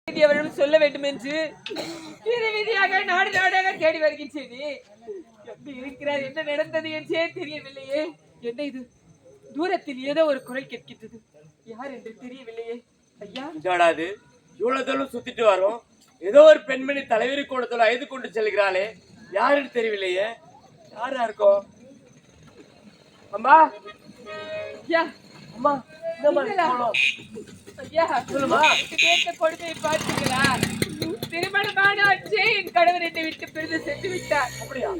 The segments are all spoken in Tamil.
அவரிடம் சொல்ல வேண்டும் என்று விதியாக நாடு நாடாக தேடி வருகின்றேன். எப்படி இருக்கிறார், என்ன நடந்தது என்றே தெரியவில்லையே. என்ன இது, தூரத்தில் ஏதோ ஒரு குரல் கேட்கின்றது, யார் என்று தெரியவில்லையே. ஐயா, இது இவ்வளவு தூரம் சுத்திட்டு வரோம், ஏதோ ஒரு பெண்மணி தலைவரி கூடத்துல ஐந்து கொண்டு செல்கிறாளே, யாருன்னு தெரியவில்லையே. யாரா இருக்கும்? அம்மா, ஐயா, அம்மா, கொடுமையை பார்த்தீங்களா? திருமணமான அச்சே என் கணவர் என்னை விட்டு பிரிந்து சென்று விட்டார். அப்படியா?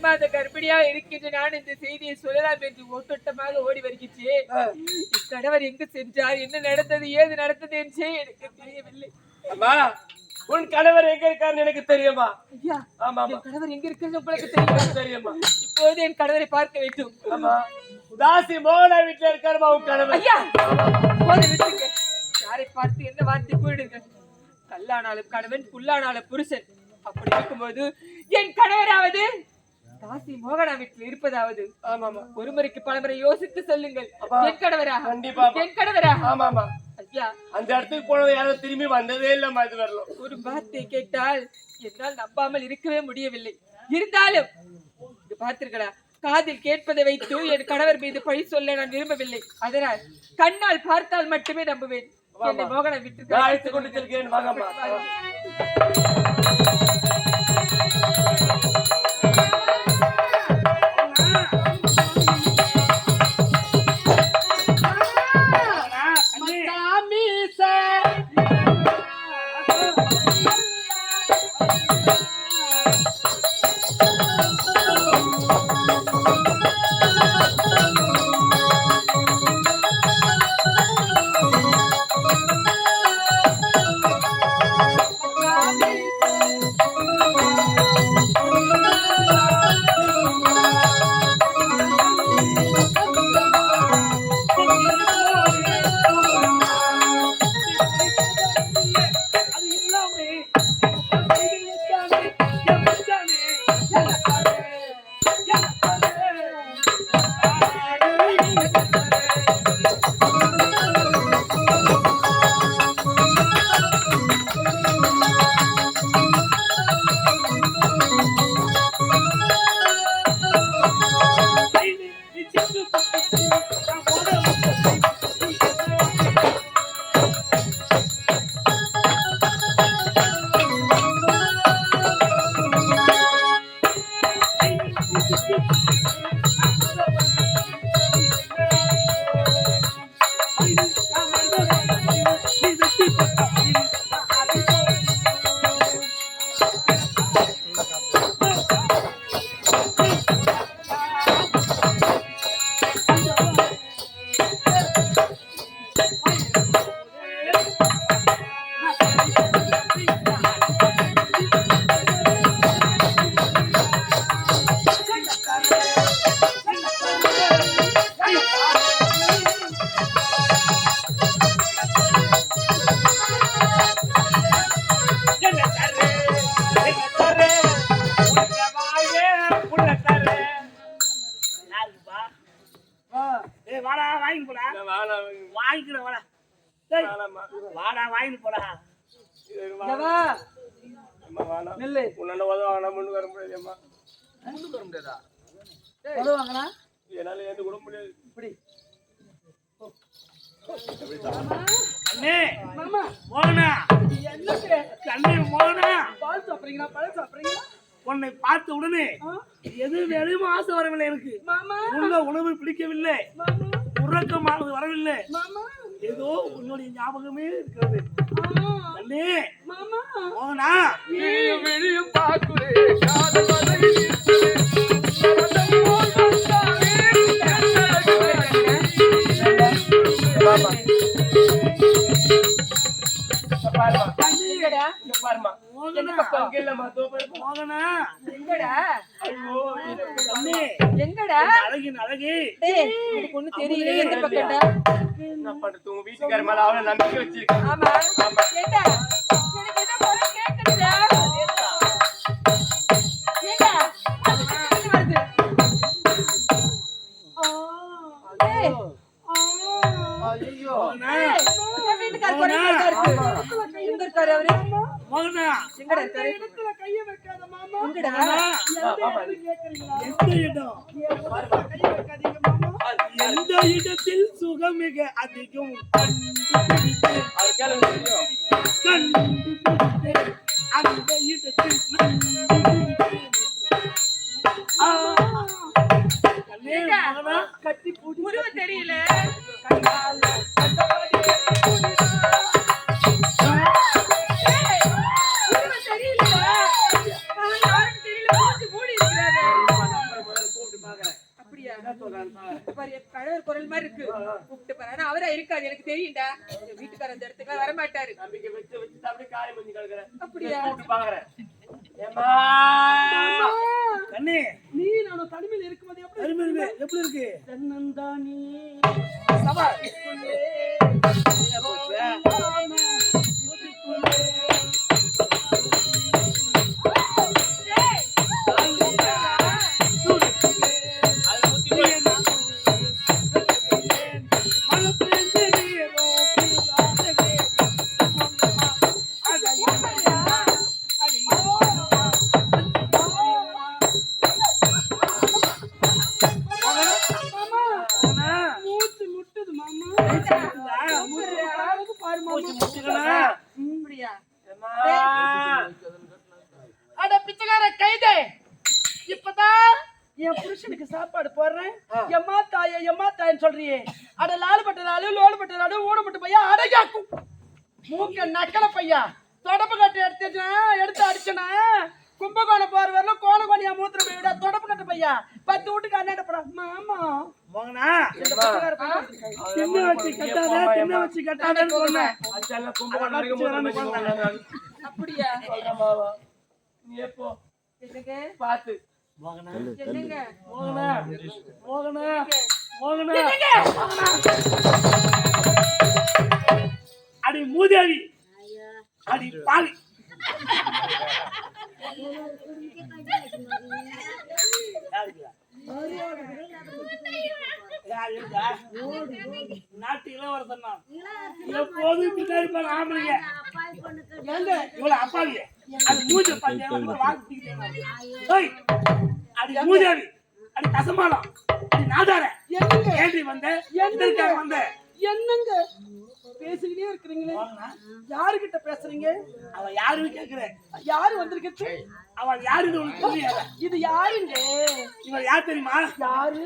மாத கர்ப்பிணியா இருக்கின்ற நான் இந்த செய்தியை சொல்லலாம் என்று ஓட்டோட்டமாக ஓடி வருகின்றேன். என் கணவர் எங்கு சென்றார், என்ன நடந்தது, ஏது நடந்தது என்றே எனக்கு தெரியவில்லை. அம்மா, உன் கணவர் எங்க இருக்காருன்னு எனக்கு தெரியுமா? ஐயா, ஆமா, என் கணவர் எங்க இருக்கிறது உங்களுக்கு தெரியுமா? இப்போது என் கணவரை பார்க்க வேண்டும். ஆமா, தாசி மோகனா வீட்டுல இருக்காருமா உன் கணவர். ஐயா, போதை விட்டுங்க. யாரை பார்த்து என்ன வார்த்தை கூடுங்க? கல்லானாலும் கணவன், புல்லானாலும் புருஷன். அப்படி இருக்கும்போது என் கணவராவது தாசி மோகனா வீட்டில் இருப்பதாவது ஒரு முறைக்கு பலமுறை யோசித்து சொல்லுங்கள். என் கணவரா? கண்டிப்பா என் கணவரா? ஆமாமா. ஐயா, அந்த இடத்துக்கு போனது யாரும் திரும்பி வந்ததே இல்லம்மா இது வரலாம். ஒரு வார்த்தை கேட்டால் என்னால் நம்பாமல் இருக்கவே முடியவில்லை. இருந்தாலும் பார்த்தீர்களா, காதில் கேட்பதை வைத்து என் கணவர் மீது பழி சொல்ல நான் விரும்பவில்லை. அதனால் கண்ணால் பார்த்தால் மட்டுமே நம்புவேன். என்னை மோகனா வீட்டுக்கு அழைத்து கொண்டு செல்கிறேன். வாங்கம்மா. உன்னை பார்த்த உடனே எது வேலையும் ஆசை வரவில்லை எனக்கு. உள்ள உணவு பிடிக்கவில்லை, உறக்கமானது வரவில்லை, ஏதோ உன்னுடைய ஞாபகமே இருக்கிறது. மோகனா, அழகின் அழகே ஒண்ணு தெரியல. எந்த பக்கம்டா என்ன பண்றது, உங்க வீட்டுக்கார மேல அவளை நம்பிக்கை வச்சிருக்கேன். ஆமா, ஏண்டா எனக்கு என்ன போல கேக்குறீங்க? ஏண்டா அது வருது. ஐயோ, வீட்டுக்கார குறையா இருக்கு. இருக்காரு அவரு? மோகனா எங்கடா இருக்காரு? இடத்துல கைய வைக்காத மாமா. எங்கடா? கேக்குறீங்களா? எந்த இடம் கைய வைக்காதீங்க மாமா. எந்த இடத்தில் சுகம் மிக அதிகம் கண்டுபிடிப்பேன். அவர் கேளுங்க தெரியும். கண்டுபிடிப்பேன். அந்த இடத்தில் கண்டுபிடிப்பேன். ஆ. கண்ணே, மகனா, கட்டி உருவம் தெரியல. உருவம் தெரியலடா. யாரும் தெரியல. மூஞ்சி மூடி இருக்கிறாரு. அப்படியா? பாரு, என் கணவர் குரல் மாதிரி இருக்கு. கூப்பிட்டு பாரு. ஆனா அவரா இருக்காது, எனக்கு தெரியும்டா. என் வீட்டுக்காரர் அந்த இடத்துக்கு வர மாட்டாரு. நம்பிக்கை வச்சு வச்சு அப்படியே காயம் பண்ணி கிடக்குறேன். அப்படியா? கூப்பிட்டு பாக்குறேன். ஏம்மா கண்ணே, நீ நானும் தனிமையில் இருக்கும்போது எப்படி அருமை, எப்படி இருக்கு? தன்னந்தானே சவால். மூச்சு முட்டுது மாமா. பாரு மாமா. அப்படியா? அட பிச்சைக்கார கைதே, இப்பதான் என் புருஷனுக்கு சாப்பாடு போடுறேன். எம்மா தாயன்னு சொல்றியே. அட லாலுபட்ட லாலு, லோலுபட்ட லாலு, ஊனப்பட்ட பையா, அடகாக்கும் மூக்க நக்கல பையா. தொடப்பு கட்டு எடுத்து அடிச்சனா கும்பகோணம் போற வரல கோணகோணியா மூத்திர போய் விட. தொடப்பு கட்டு பையா 10 வீட்டுக்கு அண்ணாடப்படா மாமா. மோகனா, திண்ணை வச்சு கட்டாத, திண்ணை வச்சு கட்டாதன்னு சொன்னேன். அச்செல்லாம் கும்பகோணம் வரைக்கும் மூத்திரம் பேசி போகலாம் நான். அப்படியா? சொல்றேன் மாமா. நீ எப்போ என்னங்க? பாத்து மோகனா, என்னங்க? மோகனா, மோகனா, மோகனா, அடி மூதேவி, அடி பாவி. நாட்டு இளவரசன் தான். எப்போதும் பின்னாடி பாரு ஆம்பளைங்க. ஏங்க இவ்வளவு அப்பாவிய அது மூஞ்ச பாத்தியா வாங்கி அடி மூதேவி, அடி கசமாலம், அடி நாதார. என்னங்க ஏண்டி வந்த? எதற்காக வந்த? என்னங்க பேசிக்கிட்டே இருக்கிறீங்களே? யாருகிட்ட பேசுறீங்க? அவன் யாருன்னு கேக்குற? யாரு வந்திருக்கு? அவன் யாருன்னு உனக்கு தெரியாத? இது யாருங்க? இவன் யார் தெரியுமா? யாரு?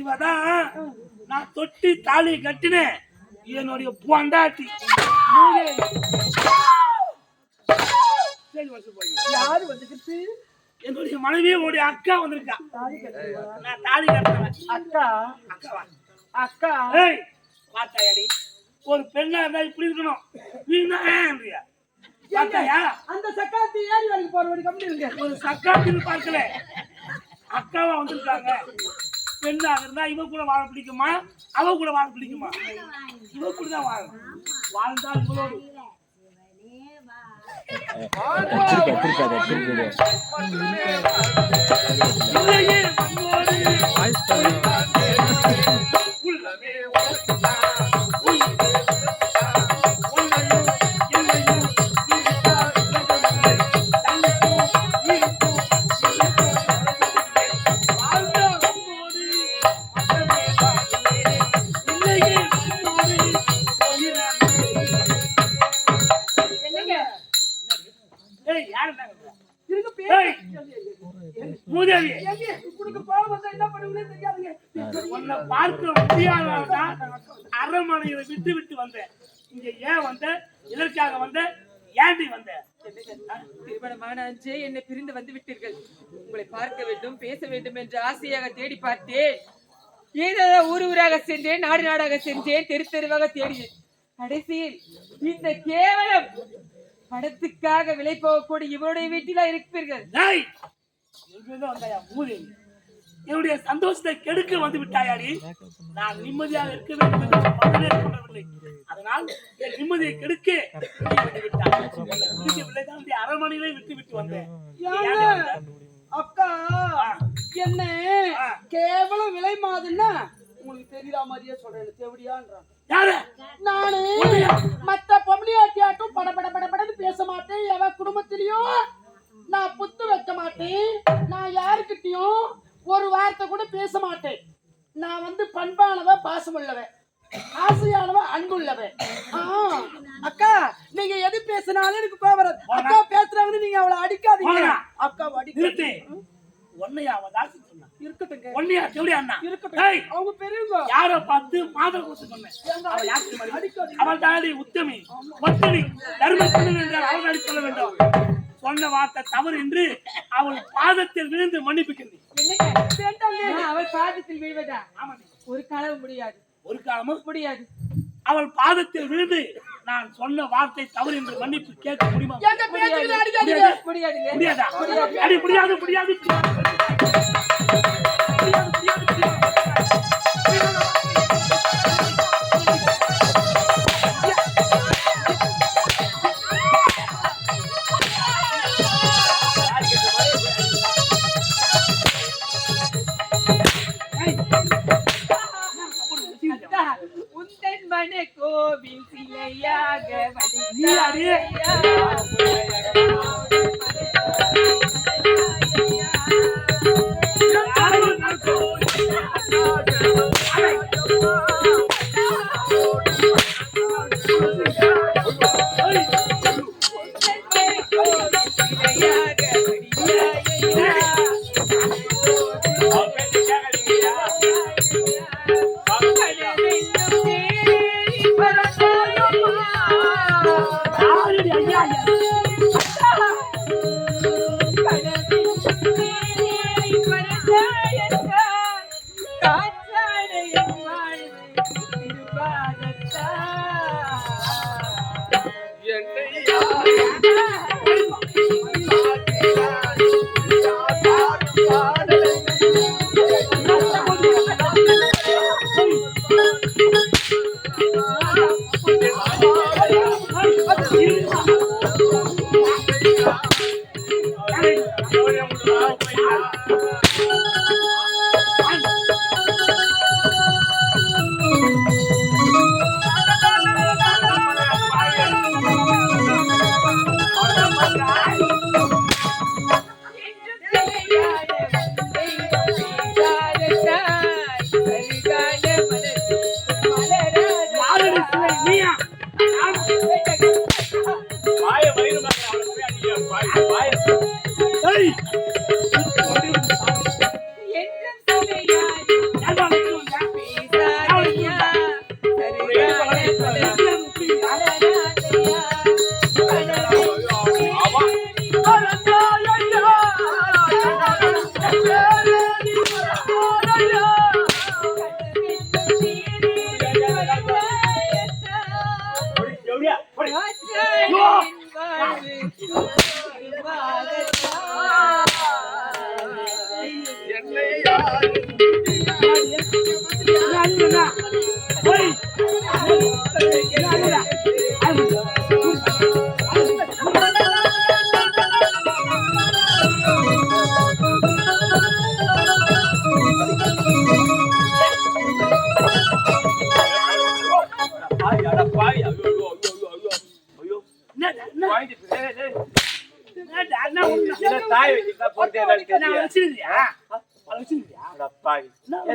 இவதான் நான் தொட்டி தாலி கட்டினேன் என்னுடைய பொண்டாட்டி. சரி, வருஷம் போய் யாரு வந்துக்கிட்டு? என்னுடைய மனைவி உன்னுடைய அக்கா வந்திருக்கா. நான் தாலி கட்டினவன். அக்கா அக்காவா? அக்கா ஏய், பார்த்தாயாடி? ஒரு பெண்ணா இருந்தா இப்படி இருக்கணும். நீனா ஏன்றியா? பார்த்தாயா? அந்த சக்காத்தி ஏறி வரைக்கும் போற வரைக்கும் கம்மி இருங்க. ஒரு சக்காத்தின்னு பார்க்கல, அக்காவா வந்திருக்காங்க. பெண்ணா இருந்தா இவ கூட வாழ பிடிக்குமா, அவ கூட வாழ பிடிக்குமா? இவ கூட தான் வாழ வாழ்ந்தா இவளோடு. இல்லையே மண்ணோடு உள்ளமே மூதேவி, உனக்கு கோவம் வந்தா என்ன பண்ணுவீங்கன்னு தெரியாதுங்க. உன்னை பார்க்க முடியாதான் அரண்மனையில விட்டு விட்டு வந்தேன். இங்க ஏன் வந்த? எதற்காக வந்த? ஏண்டி வந்த? திருமணமான அன்றே என்னை பிரிந்து வந்து விட்டீர்கள். உங்களை பார்க்க வேண்டும், பேச வேண்டும் என்று ஆசையாக தேடி பார்த்தேன். ஏதோ ஊர் ஊராக சென்றேன், நாடு நாடாக சென்றேன், தெரு தெருவாக தேடினேன். கடைசியில் இந்த கேவலம் படத்துக்காக விலை போகக்கூடிய இவருடைய வீட்டிலா இருப்பீர்கள். என்னுடைய சந்தோஷத்தை கெடுக்க வந்து விட்டாயாடி. நான் நிம்மதியாக இருக்க வேண்டும் என்று மனதிலே தோன்றவில்லை. அதனால் என் நிம்மதியை கெடுக்க வந்து விட்டாய். அரண்மனையிலே விட்டு விட்டு வந்தேன். அக்கா என்ன கேவலம் விலை மாதிரின்னா உங்களுக்கு தெரியற மாதிரியே சொல்றேன். தேவடியான்றான் யாரு? நானு மத்த பொம்பளையாட்டியாட்டும் பட பட பட படன்னு பேச மாட்டேன், எவன் குடும்பத்திலயும் நான் புத்து வைக்க மாட்டேன், நான் யாருக்கிட்டையும் ஒரு வார்த்தை கூட பேச மாட்டேன். நான் வந்து பண்பானவன், பாசமுள்ளவன், ஆசையானவன், அன்புள்ளவன். அக்கா நீங்க எது பேசினாலும் எனக்கு கோவம் வராது. அக்கா பேசுறாங்கன்னு நீங்க அவளை அடிக்காதீங்க. அக்கா அடிக்க ஒன்னையா அவன் தாசி சொன்னா இருக்கட்டுங்க. ஒன்னையா சொல்லி அண்ணா இருக்கட்டும். டேய் அவங்க பெரியவங்க. யார பார்த்து மாதம் கொடுத்து சொன்னேன். அவள் யாருக்கு மாதிரி அடிக்காதீங்க. அவள் தாடி உத்தமி பத்தினி தர்மத்தில் என்றால் அவள் அடி சொல்ல வேண்டும். சொன்ன வார்த்தை தவறு என்று அவள் பாதத்தில் விழுந்து மன்னிப்புக்கின்றேன். அவள் பாதத்தில் விழுவதா? ஆமா, ஒரு காலம் முடியாது, ஒரு காலமும் முடியாது. அவள் பாதத்தில் விழுந்து நான் சொன்ன வார்த்தை தவறு என்று மன்னிப்பு கேட்க முடியுமா? எங்க பேச்சுக்கு அடிக்காதீங்க. முடியாதுங்க. முடியாதா? அடி முடியாது முடியாது உந்தன் மன கோவில் சிலையாக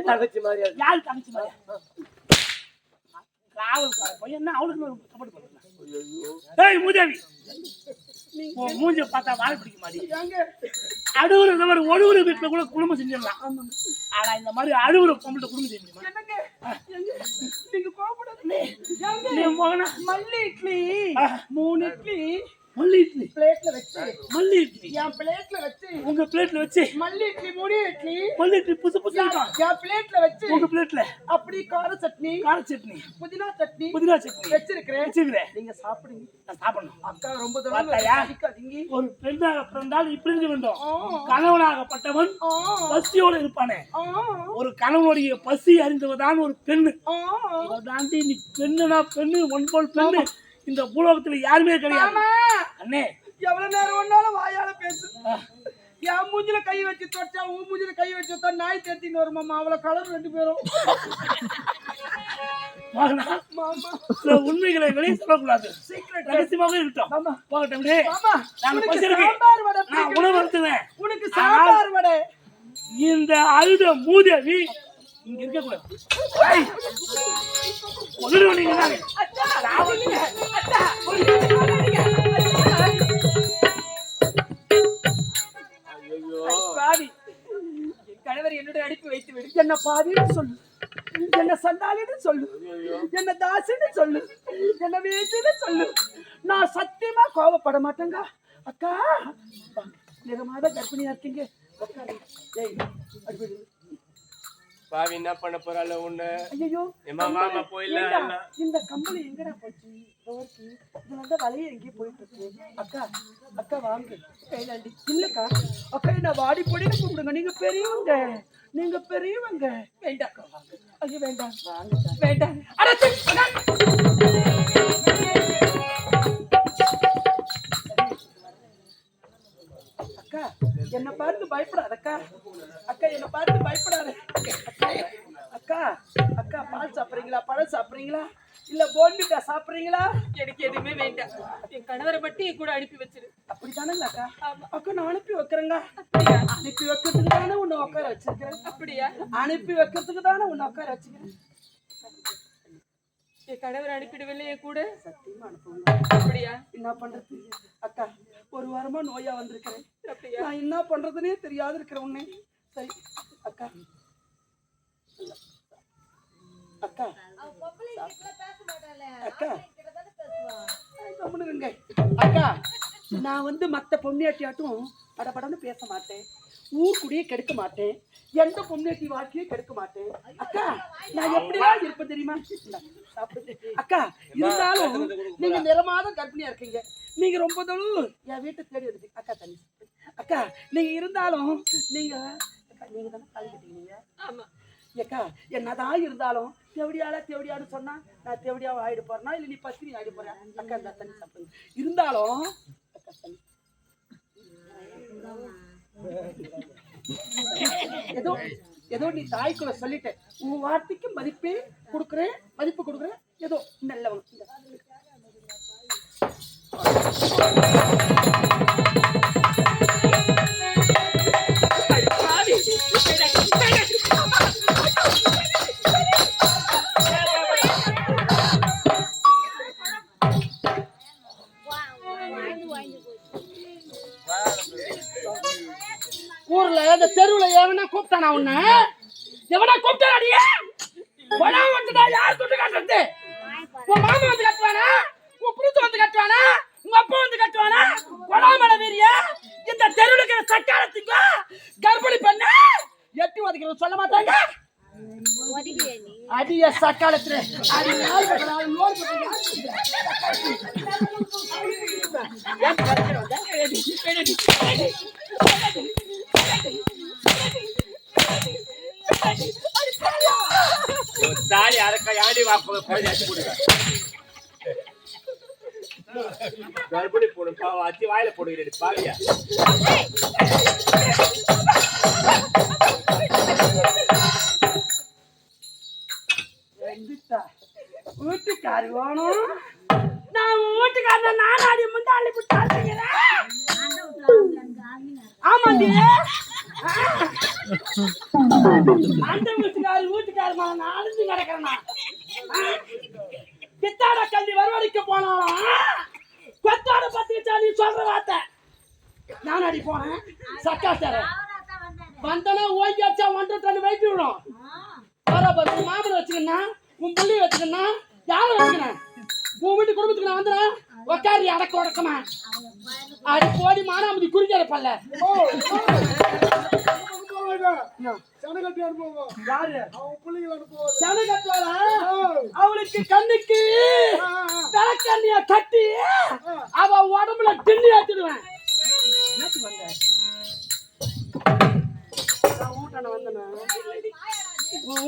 தங்கச்சி மாதிரியா? யாரு தங்கச்சி மாதிரியா? காவல்கார பையன் என்ன அவளுக்கு சப்போர்ட் பண்ணுறேன். ஏய் மூதேவி, மூஞ்ச பார்த்தா வாழை பிடிக்க மாட்டேங்க. அழுவுற இந்த மாதிரி ஒழுவுற வீட்டுல கூட குடும்பம் செஞ்சிடலாம். ஆனா இந்த மாதிரி அழுவுற பொம்பளை குடும்பம் செய்ய முடியுமா? நீங்க கோபப்படாதீங்க. நீ போனா மல்லி இட்லி 3 இட்லி மல்லி இட்லி பிளேட்ல வச்சு, மல்லி இட்லி என் பிளேட்ல வச்சு, உங்க பிளேட்ல வச்சு, மல்லி இட்லி 3 இட்லி மல்லி இட்லி புதுசு புதுசா இருக்கும். என் பிளேட்ல வச்சு, உங்க பிளேட்ல அப்படி கார சட்னி, புதினா சட்னி வச்சிருக்கிறேன். நீங்க சாப்பிடுங்க. நான் சாப்பிடணும். அக்கா ரொம்ப பார்த்தாயா? அடிக்காதீங்க. ஒரு பெண்ணாக பிறந்தால் இப்படி இருக்க வேண்டும். கணவனாகப்பட்டவன் பசியோடு இருப்பானே. ஒரு கணவனுடைய பசி அறிந்தவதான் ஒரு பெண்ணு. தாண்டி நீ பெண்ணுனா பெண்ணு, ஒன்போல் பெண்ணு இந்த பூலோகத்துல யாருமே கிடையாது. அண்ணே எவ்வளவு நேரம் ஒன்னாலும் வாயால பேசு. என் மூஞ்சில கை வச்சு தொட்டா, உன் மூஞ்சில கை வச்சு தொட்டா நாய் தேத்தின்னு வருமாமா. அவளை கலர் 2 பேரும். மகனா, சில உண்மைகளை வெளியே சொல்லக்கூடாது. ரகசியமாக இருக்கட்டும். போகட்டும் டேய். நாங்க உனக்கு பசிருக்கு. சாம்பார் வடை நான் உணவு அருந்துவேன். உனக்கு சாம்பார் வடை. இந்த அழுத மூதேவி இங்க இருக்க கூடாது. நீங்க தானே. பாவி, என் கணவர் என்னுடைய அனுப்பி வைத்து விடு. என்ன பாதின்னு சொல்லு, என்ன சண்டாளின்னு சொல்லு, என்ன தாசின்னு சொல்லு, என்ன வீட்டுன்னு சொல்லு. நான் சத்தியமா கோவப்பட மாட்டேங்க. அக்கா நிறமாத கர்ப்பிணியா இருக்கீங்க. உட்காரு. ஏய், அடிபடு. பாவி என்ன பண்ண போறாள் உன்ன? ஐயோ, ஏம்மா வாமா போயிடலாம். இந்த கம்பளி எங்கடா போச்சு? இதோர்க்கு இதுல இருந்து வலைய எங்கேயும் போயிட்டு இருக்கு. அக்கா அக்கா வாங்க. கைலாண்டி இல்லக்கா அக்கா என்ன வாடி பொடின்னு கூப்பிடுங்க. நீங்க பெரியவங்க, நீங்க பெரியவங்க. வேண்டாம் வாங்க. ஐயோ வேண்டாம் வாங்க. வேண்டாம். அடச்சு அக்கா என்ன பார்த்து பயப்படாதக்கா. அக்கா என்ன பார்த்து பயப்படாத. அக்கா அக்கா பால் சாப்பிடுறீங்களா, பழம் சாப்பிடுறீங்களா, இல்ல போன்விட்டா சாப்பிடுறீங்களா? எனக்கு எதுவுமே வேண்டாம். என் கணவரை மட்டும் என் கூட அனுப்பி வச்சிரு. அப்படித்தானங்க அக்கா? அக்கா நான் அனுப்பி வைக்கிறேங்க. அப்படியா? அனுப்பி வைக்கிறதுக்கு தானே உன்னை உட்கார வச்சிருக்கிறேன். அப்படியா? அனுப்பி வைக்கிறதுக்கு தானே உன்னை உட்கார வச்சுக்கிறேன். என் கணவர் அனுப்பிடுவில்லை என் கூட? சத்தியமா அனுப்புங்க. அப்படியா? என்ன பண்றது அக்கா? ஒரு வாரமா நோயா வந்திருக்கிறேன். அப்படியா? நான் என்ன பண்றதுன்னே தெரியாது இருக்கிறேன் உன்னை. சரி அக்கா அக்கா அக்கா கம்முனுங்க. அக்கா நான் வந்து மத்த பொம்மியாட்டியாட்டும் படபடன்னு பேச மாட்டேன். ஊர் குடியே கெடுக்க மாட்டேன். எந்த பொம்மியாட்டி வாழ்க்கையே கெடுக்க மாட்டேன். அக்கா நான் எப்படிலாம் இருப்பேன் தெரியுமா? சாப்பிடு. அக்கா இருந்தாலும் நீங்க நிறமாத கர்ப்பிணியா இருக்கீங்க. நீங்க ரொம்ப தொழு என் வீட்டை தேடி வந்துட்டீங்க. அக்கா தண்ணி அக்கா நீங்க இருந்தாலும் நீங்க நீங்க தானே காலி கட்டிக்கிறீங்க. ஆமா. ஏக்கா என்னதான் இருந்தாலும் தேவடியான்னு சொன்னா நான் தேவடியாவை ஆயிடு போறேன்னா இல்ல நீ பசினி ஆயிடு போறேன். அக்கா இந்த தண்ணி சாப்பிடுங்க. இருந்தாலும் அக்கா தண்ணி ஏதோ ஏதோ நீ தாய்க்குள்ள சொல்லிட்டேன். உன் வார்த்தைக்கு மதிப்பே கொடுக்குறேன், மதிப்பு கொடுக்குறேன். ஏதோ நல்லவங்க. ஊர்ல இந்த தெருவுல எவனா கூப்பிட்டானா உன்ன? எவனா கூப்பிட்டாடி? பணம் வந்துட்டா யார் துட்டு கட்டுறது? உன் மாமா வந்து கட்டுவானா? உன் புருஷன் வந்து கட்டுவானா? உங்க அப்பா வந்து கட்டுவானா? கொடாமல வீரிய இந்த தெருவுல சக்காலத்துக்கு கர்ப்பிணி பண்ண எட்டி ஒதுக்கிறது சொல்ல மாட்டாங்க. அடிய சக்காலத்துல அடி நாள் பண்றாங்க. நோய் தாலி அரைக்க யாடி வாக்கு கர்ப்பிணி போடு அச்சி வாயில போடுகிறேன் பாவியா. வீட்டுக்காரி வேணும். நான் வீட்டுக்காரன் நானாடி முந்தாளி விட்டாருங்கிறேன். ஆமாண்டி அந்த வீட்டுக்காரி நான் அழிஞ்சு கிடக்கிறேன். பித்தாட கல்வி வரவழைக்க போனாலும் கொத்தாட பத்தி நீ சொல்ற வார்த்தை நான் அடி போனேன். சக்காத்தார வந்தனா ஓய்ச்சி வச்சா 1 டன் வைத்து விடும். பரவாயில்ல மாமரை வச்சுக்கண்ணா, உன் புள்ளி வச்சுக்கண்ணா, யாரை வச்சுக்கிறேன்? உன் வீட்டு குடும்பத்துக்கு நான் வந்துடுறேன். உக்காரி அடக்க உடக்கமா அடி போடி மானாமதி குறிஞ்சார பல்ல. அவளுக்கு கண்ணுக்கு தலைக்கண்ணிய கட்டி அவ உடம்புல திண்ணி ஏத்திடுவேன்.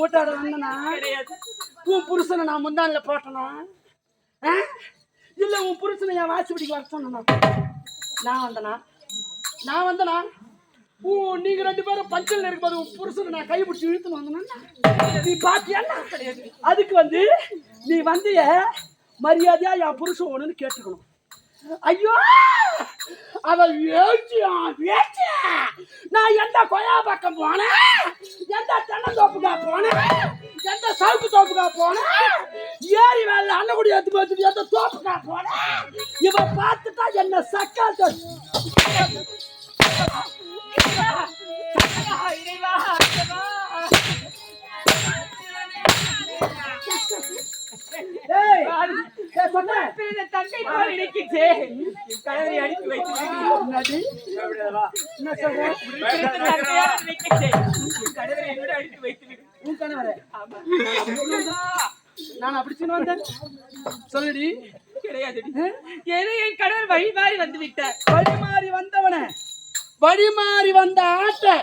ஊட்டாட வந்தனா உன் புருஷனை நான் முந்தானில போட்டனா இல்ல உன் புருஷனை என் வாசிப்படிக்கு வர சொன்னா நான் வந்தனா நீங்க 2 பேரும் பஞ்சல் இருக்கும்போது உன் புருஷனை நான் கைப்பிடிச்சு இழுத்துன்னு வந்தேன்னா நீ பாத்தியா? அதுக்கு வந்து நீ வந்து மரியாதையா என் புருஷன் ஒண்ணுன்னு கேட்டுக்கணும். ஐயோ அவ வேச்சியா நான் எந்த கொயா பக்கம் போனேன், எந்த தென்னந்தோப்புக்கா போனேன், எந்த சவுக்கு தோப்புக்கா போனேன், ஏரி வேலை அன்னக்குடி எடுத்து வச்சுட்டு எந்த தோப்புக்கா போனேன், இவ பார்த்துட்டா என்ன சக்கா தங்கை போல் நினைக்கின்றே கணவரை அடித்து வைத்து கணவரை என்னோட அடித்து வைத்து உன் கணவரை நான் அப்படி சொன்ன வந்தேன் சொல்லுடி. கிடையாது. ஏதோ என் கணவர் வழி மாறி வந்து விட்டார். வழி மாறி வந்தவன வழி மாறி வந்த ஆட்டை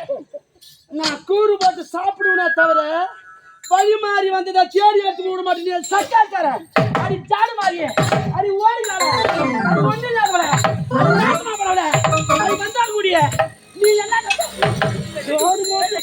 நான் கூறு போட்டு சாப்பிடுவேனே தவிர வழி மாறி வந்ததை தேடி எடுத்து விட மாட்டேன். சக்காக்கார அடி சாடு மாறியே அடி ஓடினால அது ஒண்ணு இல்லாத அது வந்தால் கூடிய நீ என்ன ஓடு மோட்டு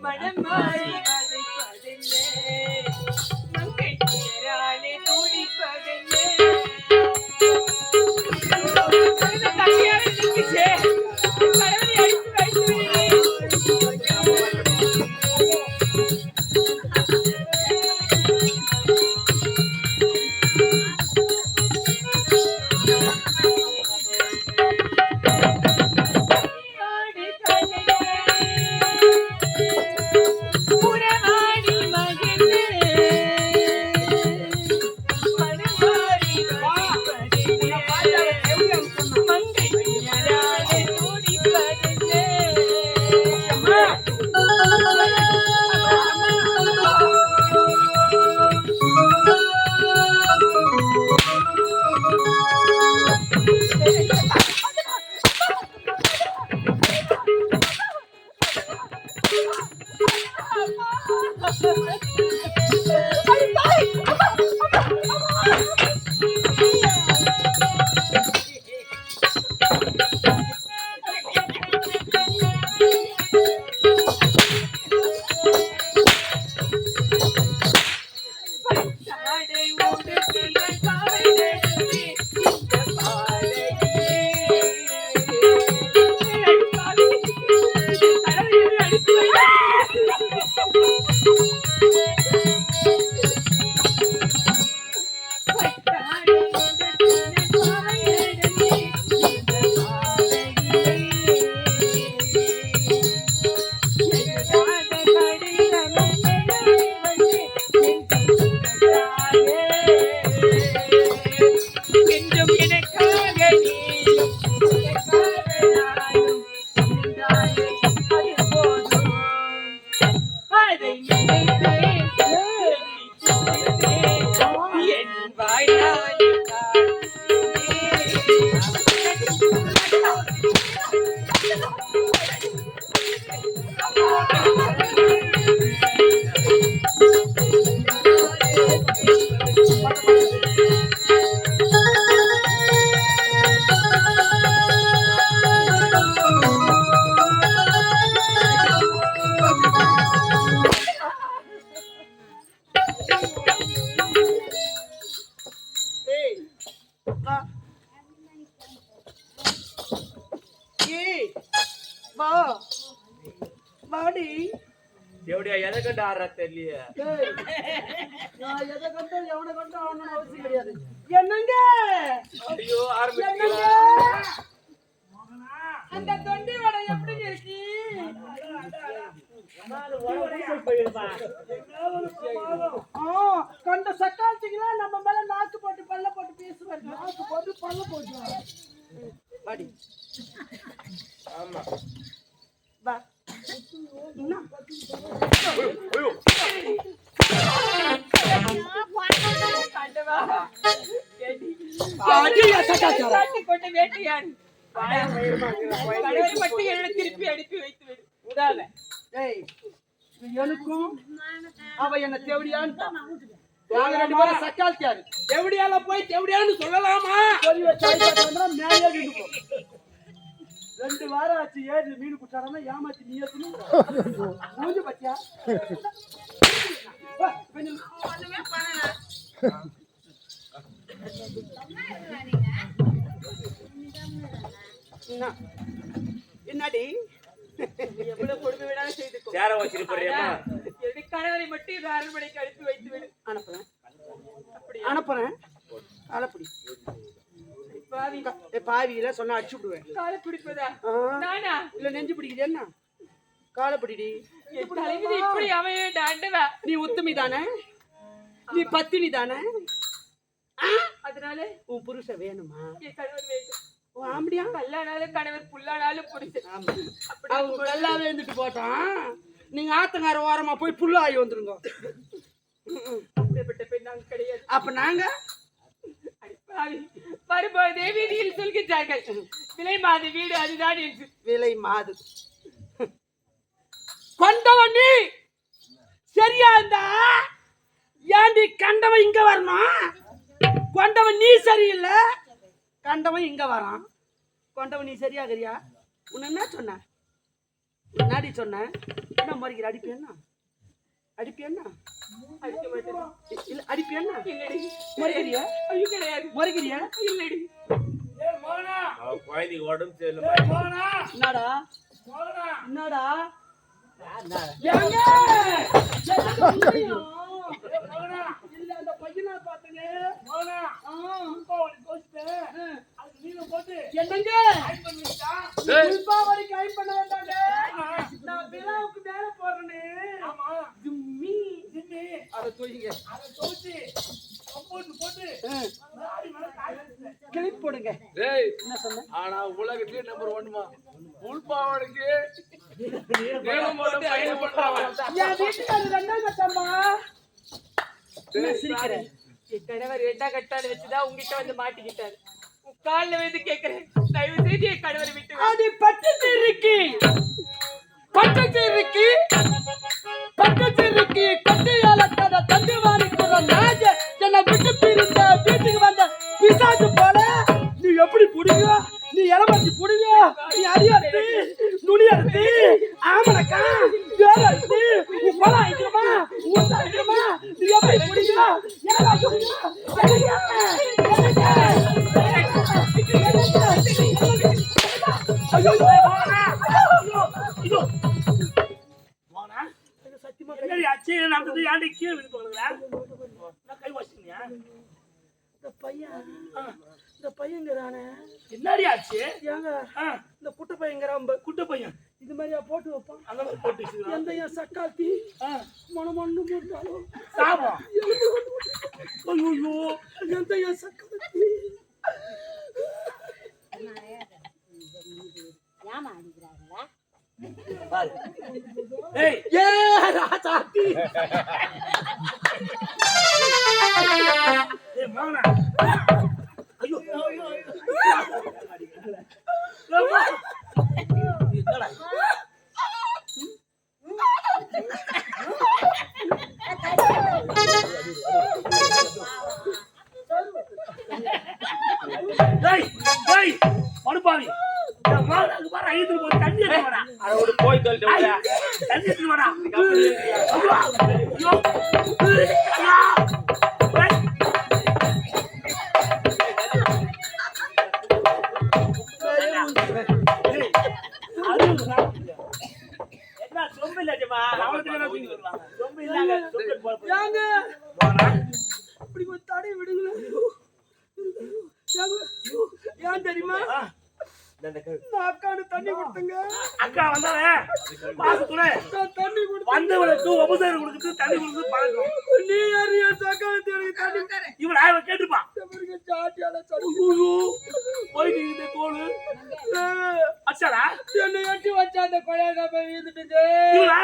மனம் மாறி எப்படியா எதை கண்டு ஆடுறா தெரியலையே. நான் எதை கண்டா எவனை கண்டா ஆடணும்னு அவசியம் கிடையாது. என்னங்க ஐயோ ஆரம்பிச்சீங்களா? அந்த தொண்டி வடை எப்படி இருக்கு? கண்ட சக்காச்சிங்களா நம்ம மேல நாக்கு போட்டு பல்ல போட்டு பேசுவாரு. நாக்கு போட்டு பல்ல போட்டு ஆமா பா ஆண்டவா, கேட்டி. அடியா சட்டாச்சாரா. காட்டி கொண்டு வேட்டையாடு. கணவரை மட்டும் என்னோட திருப்பி அனுப்பி வைத்து விடு. விடாத. ஏய், இது எனக்கும் அவ என்ன தேவடியான்னு நாங்க 2 பேரும் சக்கால்த்தியாரு. தேவடியால போய் தேவடியான்னு சொல்லலாமா? சொல்லி வச்சா மேலே இருக்கும். 2 வாரம் ஆச்சு ஏறி மீன் குச்சாரமா ஏமாத்தி நீ ஏத்துன்னு மூஞ்சி பத்தியா? என்னடி எவ்வளவு கொடுமை வேணாலும் செய்துக்கோ. சேர வச்சிட்டு போறியம்மா? என்னுடைய கணவரை மட்டும் இந்த அரண்மனைக்கு அனுப்பி வைத்து விடு. அனுப்புறேன் அப்படியா? அனுப்புறேன். அனுப்புடி. பாவி, பாவியில சொன்னா அடிச்சு விடுவேன். காலை பிடிப்பதா? ஆ. நானா? இல்ல நெஞ்சு பிடிக்குது என்ன? காலை பிடிடி. என் தலைவிதி இப்படி அமைய வேண்டும் ஆண்டவா. நீ உத்தமி தானே? நீ பத்தினி தானே? அதனால உன் புருஷன் வேணுமா? என் கணவர் வேண்டும். ஓ ஆம்படியா? கல்லானாலும் கணவர், புல்லானாலும் புருஷன். அப்படி அவங்க கல்லாவே இருந்துட்டு போட்டான். நீங்க ஆத்தங்கார ஓரமா போய் புல்லு ஆகி வந்துருங்க. அப்படிப்பட்ட பெண் நாங்க கிடையாது. அப்ப நாங்க அடிப்பாவி, வரும்போதே வீதியில் சொல்கின்றார்கள், விலை மாது வீடு அதுதான் என்று. விலை மாது கொண்டவன் நீ சரியா இருந்தா ஏண்டி கண்டவன் இங்க வரணும்? கொண்டவன் நீ சரியில்லை, கண்டவன் இங்க வரான். கொண்டவன் நீ சரியாகிறியா? உன்ன என்ன சொன்ன? நாடி சொன்ன என்ன மறிக்கிற? அடிப்பேன்னா அடிப்பேன்னா அடிக்க மாட்டேன். இல்ல அடிப்பேன்னா இல்லடி. மறிக்கிறியா? ஐயோ கிடையாது. மறிக்கிறியா? இல்லடி. குழந்தைக்கு உடம்பு சரியில்லை. என்னடா என்னடா இல்ல அந்த பையனா பாத்தங்க என்னங்க தீபாவளிக்கு ஐன் பண்ண வேண்டாங்க. நான் விழாவுக்கு மேல போறேன்னு ஜிம்மி ஜிம்மி அதை தூயிங்க. கிளிப் போடுங்க. என்ன சொன்ன? ஆனா உலகத்திலே நம்பர் 1மா உள்பாவடைக்கு என் வீட்டுக்காரர் 2ஆம் கட்டம்மா. என்ன சிரிக்கிற? என் கணவர் 2ஆம் கட்டான்னு வச்சுதான் உங்ககிட்ட வந்து மாட்டிக்கிட்டாரு. உன் காலில் வந்து கேட்கிறேன், தயவு செய்து என் கணவரை விட்டு விடு. அது பட்டுச்சிருக்கி பட்டுச்சிருக்கி பட்டுச்சிருக்கி கட்டியால கதை தந்து வாரிக்கிற நாஜ என்னை விட்டு பிரிந்த வீட்டுக்கு வந்த பிசாசு போல நீ எப்படி புடுங்க? நீ இளமத்தி புடுங்க. நீ அடியறுத்து நுனி அறுத்து ஆமணக்கா வேற அறுத்து உன் பழம் ஆயிக்கிறமா ஊட்ட ஆயிக்கிறமா நீ எப்படி புடுங்க? இந்த பையங்கிறானே என்னடி ஆச்சு? ஏங்க இந்த குட்ட பையங்கிறான். குட்ட பையன் இது மாதிரியா போட்டு வைப்பான்? அந்த மாதிரி போட்டு வச்சுக்கிறான். எந்த என் சக்காத்தி மனமண்ணு போட்டாலும் சாபம். ஐயோ எந்த என் சக்காத்தி ஏய் ஏ ராசாத்தி ஏய் மகனா. ஐயோ என்னடா டேய் டேய் மறுபாவி மாவுக்கு பாரு ஐந்து போய் தண்ணி எடுத்து வாடா. அதோட போய் சொல்லிட்டு ஐய், தண்ணி எடுத்து வாடா. ஐயோ என்ன சொம்பு இல்லமா சொம்பு இல்லாங்க ஏங்க இப்படி ஒரு தடை விடுங்களேன். ஏன் தெரியுமா? அக்கானு தண்ணி கொடுத்துங்க. அக்கா வந்தாலே பாசத்துல தண்ணி கொடுத்து வந்தவனுக்கு உபசேரம் கொடுக்குறது தண்ணி கொடுக்குறது பழக்கம். நீ யாரு அக்கானு எனக்கு தண்ணி இவன் ஆயிரம் கேட்டுப்பான். சாட்டியால போயிட்டு இந்த தோல் அச்சாடா என்னை எட்டி வச்சா அந்த கொலையாக போய் இருந்துட்டு இவனா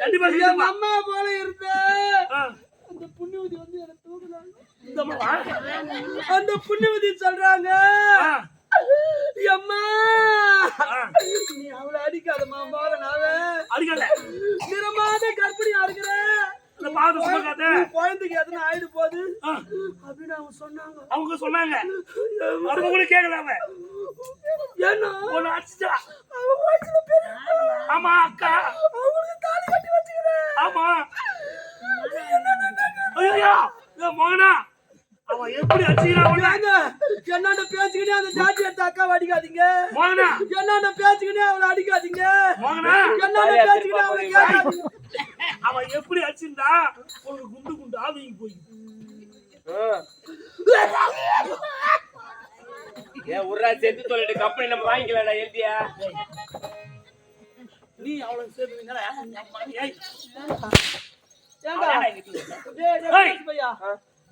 கண்டிப்பா என் அம்மா போல இருந்த அந்த புண்ணியவதி வந்து எனக்கு தூக்குனாங்க. இந்த அம்மாவா? அந்த புண்ணியவதி சொல்றாங்க, அம்மா நீ அவளை அடிக்காதம்மா, போல நாவே அடிக்கல நிறமாத கர்ப்பிணியா இருக்கிற இந்த பாவத்தை சுமக்காத குழந்தைக்கு எதனா ஆயிடு போகுது அப்படின்னு அவங்க சொன்னாங்க. அவங்க சொன்னாங்க. அவங்க கூட கேட்கலாம ஏன்னா ஒன்னு அடிச்சா. அவன் வயசுல பெரிய ஆமா அக்கா அவங்களுக்கு தாலி கட்டி வச்சுக்கிறேன். ஆமா ஐயா மோகனா அவன் எப்படி அடிச்சுக்கிறான்? என்னண்ட பேச்சுக்கிட்டே அந்த ஜாதி எடுத்த அக்காவை அடிக்காதீங்க. மோகனா என்னண்ட பேச்சுக்கிட்டே அவளை அடிக்காதீங்க. மோகனா என்னண்ட பேச்சுக்கிட்டே அவளை கேட்காதீங்க. அவன் எப்படி அடிச்சிருந்தா ஒரு குண்டு குண்டு ஆவிங்க போய் ஏன் உர்ரா செத்து தொலைட்டு கம்பெனி நம்ம வாங்கிக்கலடா எழுதியா? நீ அவளை சேர்த்துங்களா?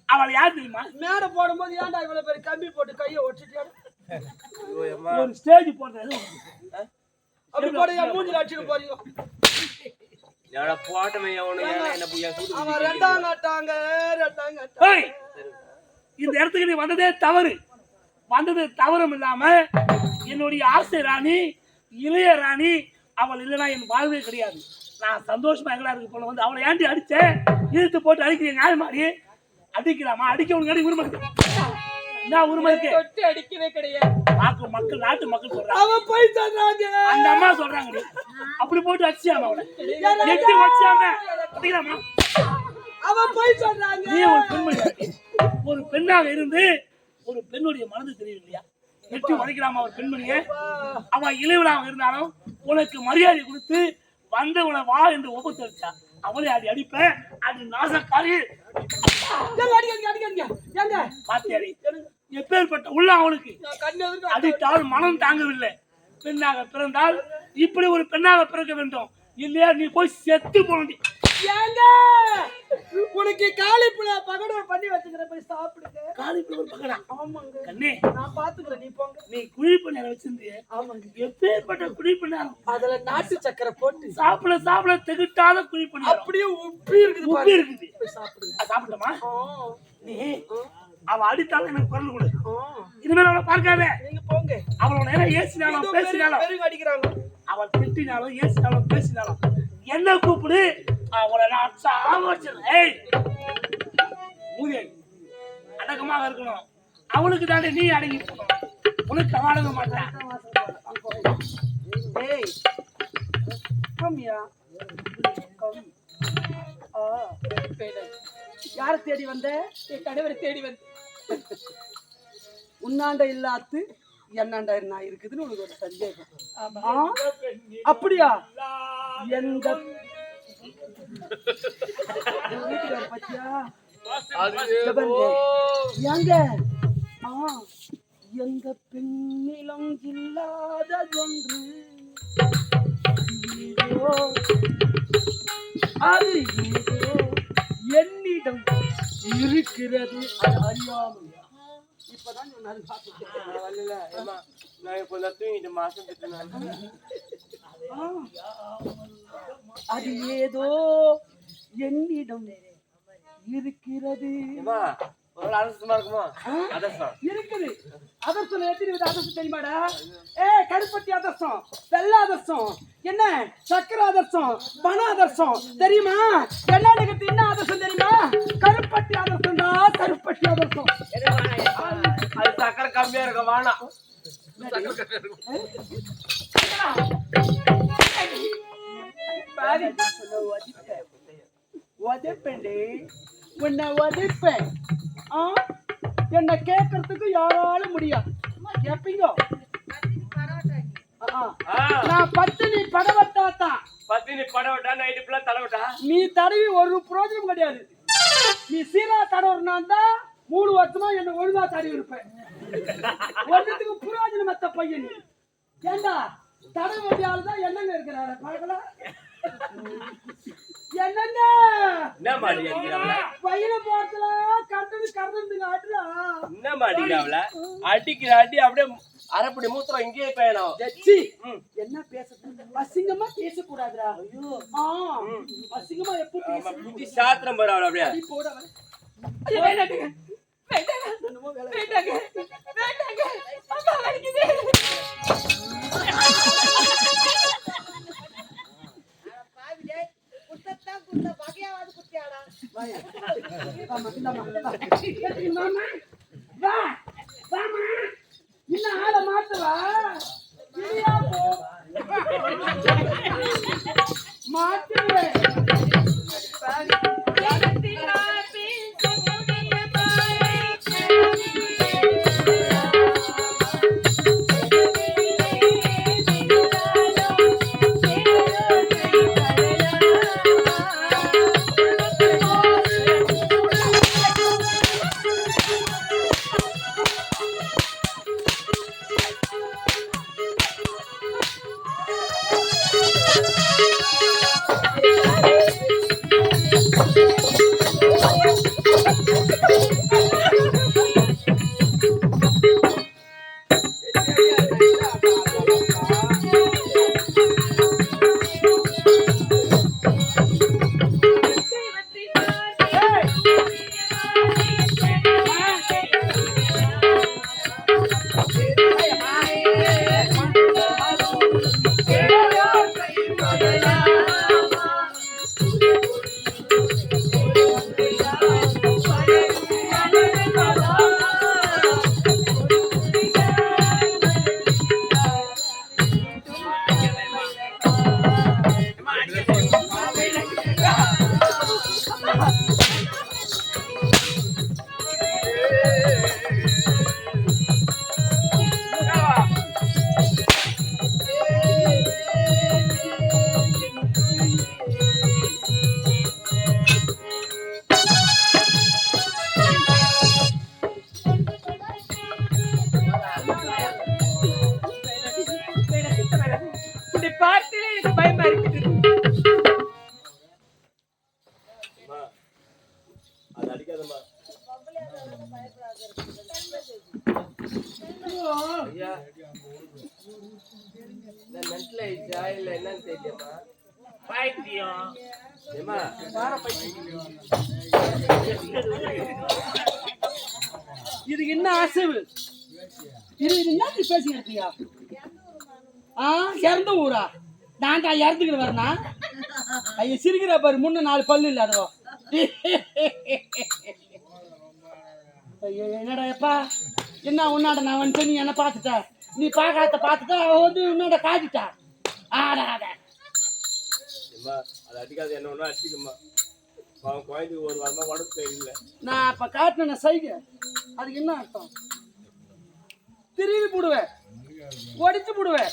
அவளை யார் தெரியுமா? மேட போடும்போது ஏன்டா இவ்வளவு பேர் கம்பி போட்டு கையை ஒட்டிட்டு ஒரு ஸ்டேஜ் போடுறது அப்படி போட என் மூஞ்சில அடிச்சுட்டு போறீங்க. போட்டமே அவன் ரெண்டாங்காட்டாங்க. ஏய், இந்த இடத்துக்கு நீ வந்ததே தவறு. வந்தது தவறும் இல்லாம என்னுடைய ஆசை ராணி இளைய ராணி அவள் இல்லைன்னா என் வாழ்வே கிடையாது. நான் சந்தோஷமா எங்களா இருக்கு போல வந்து அவளை ஏண்டி அடிச்சேன்? இழுத்து போட்டு அடிக்கிறேன். நியாயம் மாதிரி அடிக்கலாமா? அடிக்க உனக்கு உரிமை இருக்கு. நான் உரிமை இருக்கு. தொட்டு அடிக்கவே கிடையாது. மக்கள் நாட்டு மக்கள் சொல்றாங்க. அவன் போய் சொல்றாங்க. அந்த அம்மா சொல்றாங்க அப்படி போட்டு அடிச்சியாம அவளை எட்டி வச்சாம அடிக்கலாமா? அவன் போய் சொல்றாங்க. நீ ஒரு பெண்மணி, ஒரு பெண்ணாக இருந்து ஒரு பெண்ணுடைய மனது தெரியும் இல்லையா? எட்டி உதைக்கலாமா ஒரு பெண்மணியை? அவன் இளைவனாக இருந்தாலும் உனக்கு மரியாதை கொடுத்து வந்தவனை வா என்று ஒப்புத்து அடிச்சா அவளை அடி அடிப்பேன். அது நாசக்காரி. பாத்தியாடி எப்பேற்பட்ட உள்ள அவளுக்கு அடித்தால் மனம் தாங்கவில்லை. பெண்ணாக பிறந்தால் இப்படி ஒரு பெண்ணாக பிறக்க வேண்டும். இல்லையா நீ போய் செத்து போனடி. உனக்கு காலிப்புல பகடம் பண்ணி வச்சுக்கிற, போய் சாப்பிடுங்க. காலிப்புல பகடா? ஆமாங்க கண்ணே நான் பாத்துக்கிறேன், நீ போங்க. நீ குழி பண்ண வச்சிருந்தியே? ஆமாங்க. எப்பேற்பட்ட குழி பண்ணாலும் அதுல நாட்டு சக்கரை போட்டு சாப்பிட சாப்பிட திகட்டாத குழி பண்ணி அப்படியே உப்பி இருக்குது. உப்பி இருக்குது. போய் சாப்பிடுங்க. சாப்பிட்டமா? நீ அவ அடித்தாலும் எனக்கு குரல் கொடு. ஆ. இனிமேல் அவளை பார்க்காத. நீங்க போங்க. அவளோட நேரம் ஏசினாலும் பேசினாலும் பெருங்க அடிக்கிறாங்க. அவள் திட்டினாலும் ஏசினாலும் பேசினாலும் என்ன கூப்பிடு, அவளை நான் சாவச்சிடுறேன். ஏய் மூதே, அடக்கமாக இருக்கணும். அவளுக்கு தாண்டி நீ அடங்கி போகணும். உனக்கு அடங்க மாட்டேன். ஏய் கம்மியா கம். யார தேடி வந்த? என் கணவரை தேடி வந்த. உன்னாண்ட இல்லாத்து என்னாண்ட என்ன இருக்குதுன்னு உனக்கு ஒரு சந்தேகம். அப்படியா? எந்த வீட்டுக்கார பத்தியா எங்க எந்த பெண்ணிலும் இல்லாததொன்று ஏதோ அது ஏதோ என்னிடம் இருக்கிறது. அது அறியாமல் இப்பதான் நான் அது ஏதோ என்னிடம் இருக்கிறது. இருக்குது. அதர்சம் எத்தனை வித அதர்சம் தெரியுமாடா? கருப்பட்டி அதர்சம், வெள்ள அதர்சம், என்ன சக்கர அதர்சம், பண அதர்சம் தெரியுமா? வெள்ளாடுக்கு என்ன அதர்சம் தெரியுமா? கருப்பட்டி அதர்சம் தான். கருப்பட்டி அதர்சம் அது சக்கரை கம்மியா இருக்க வேணாம். உன்னை உதைப்பேன். என்ன கேட்கறதுக்கு யாராலும் முடியாது. கேப்பீங்க? நான் பத்தினி படவட்டாத்தா. பத்தினி படவட்டா நைட்டு ஃபுல்லா தலைவட்டா? நீ தடவி ஒரு பிரோஜனம் கிடையாது. நீ சீரா தடவுறனா தான் 3 வருஷமா என்ன ஒழுங்கா தடவி இருப்பேன். ஒன்றுத்துக்கு புரோஜனம் மத்த பையன். ஏண்டா தடை வண்டியால தான் என்னங்க இருக்கிறாரு பார்க்கலாம் என்னங்க என்ன மாடிக்கிறாங்கள பையில போட்டல கட்டது ஆட்டுல என்ன மாடிக்கிறாங்கள அடிக்கிற அடி அப்படியே அரைப்படி மூத்திரம் இங்கேயே பயணம் ஜச்சி என்ன பேசுறது அசிங்கமா பேசக்கூடாதுடா ஐயோ அசிங்கமா எப்போ பேச புத்தி சாத்திரம் போற அவள அப்படியே நீ போட ஐயோ, வேண்டாங்க. வேண்டாங்க. வேண்டாங்க. வேண்டாங்க. அம்மா வலிக்குது. வா வாமா இன்ன ஆள மாத்தவா சரியா போ மாத்துவே உன்னை பார்த்தாலே எனக்கு பயமா இருக்குது. அது அடிக்காதம்மா ஐயா இந்த மென்டல் ஆயிடுச்சா இல்ல என்னன்னு தெரியலம்மா பைத்தியம் ஏமா இதுக்கு என்ன அசைவு இது என்ன நீ பேசிக்கிட்டு இருக்கியா இறந்த ஊரா நான் தான் இறந்துக்கிட்டு வரனா ஐயா சிரிக்கிற பாரு முன்ன 4 பல்லு இல்லாதவோ ஐயோ என்னடா எப்பா என்ன உன்னாட நான் வந்து நீ என்ன பார்த்துட்ட நீ பார்த்துட்டா அவ வந்து உன்னோட காட்டிட்டா ஆடாத ஏமா அது அடிக்காத என்ன ஒண்ணு அடிச்சுக்கம்மா பாவம் குழந்தைக்கு ஒரு வாரமா உடம்பு தெரியல நான் அப்ப காட்டின சைடு அதுக்கு என்ன அர்த்தம் திரும்பி போடுவேன் ஒடிச்சு போடுவேன்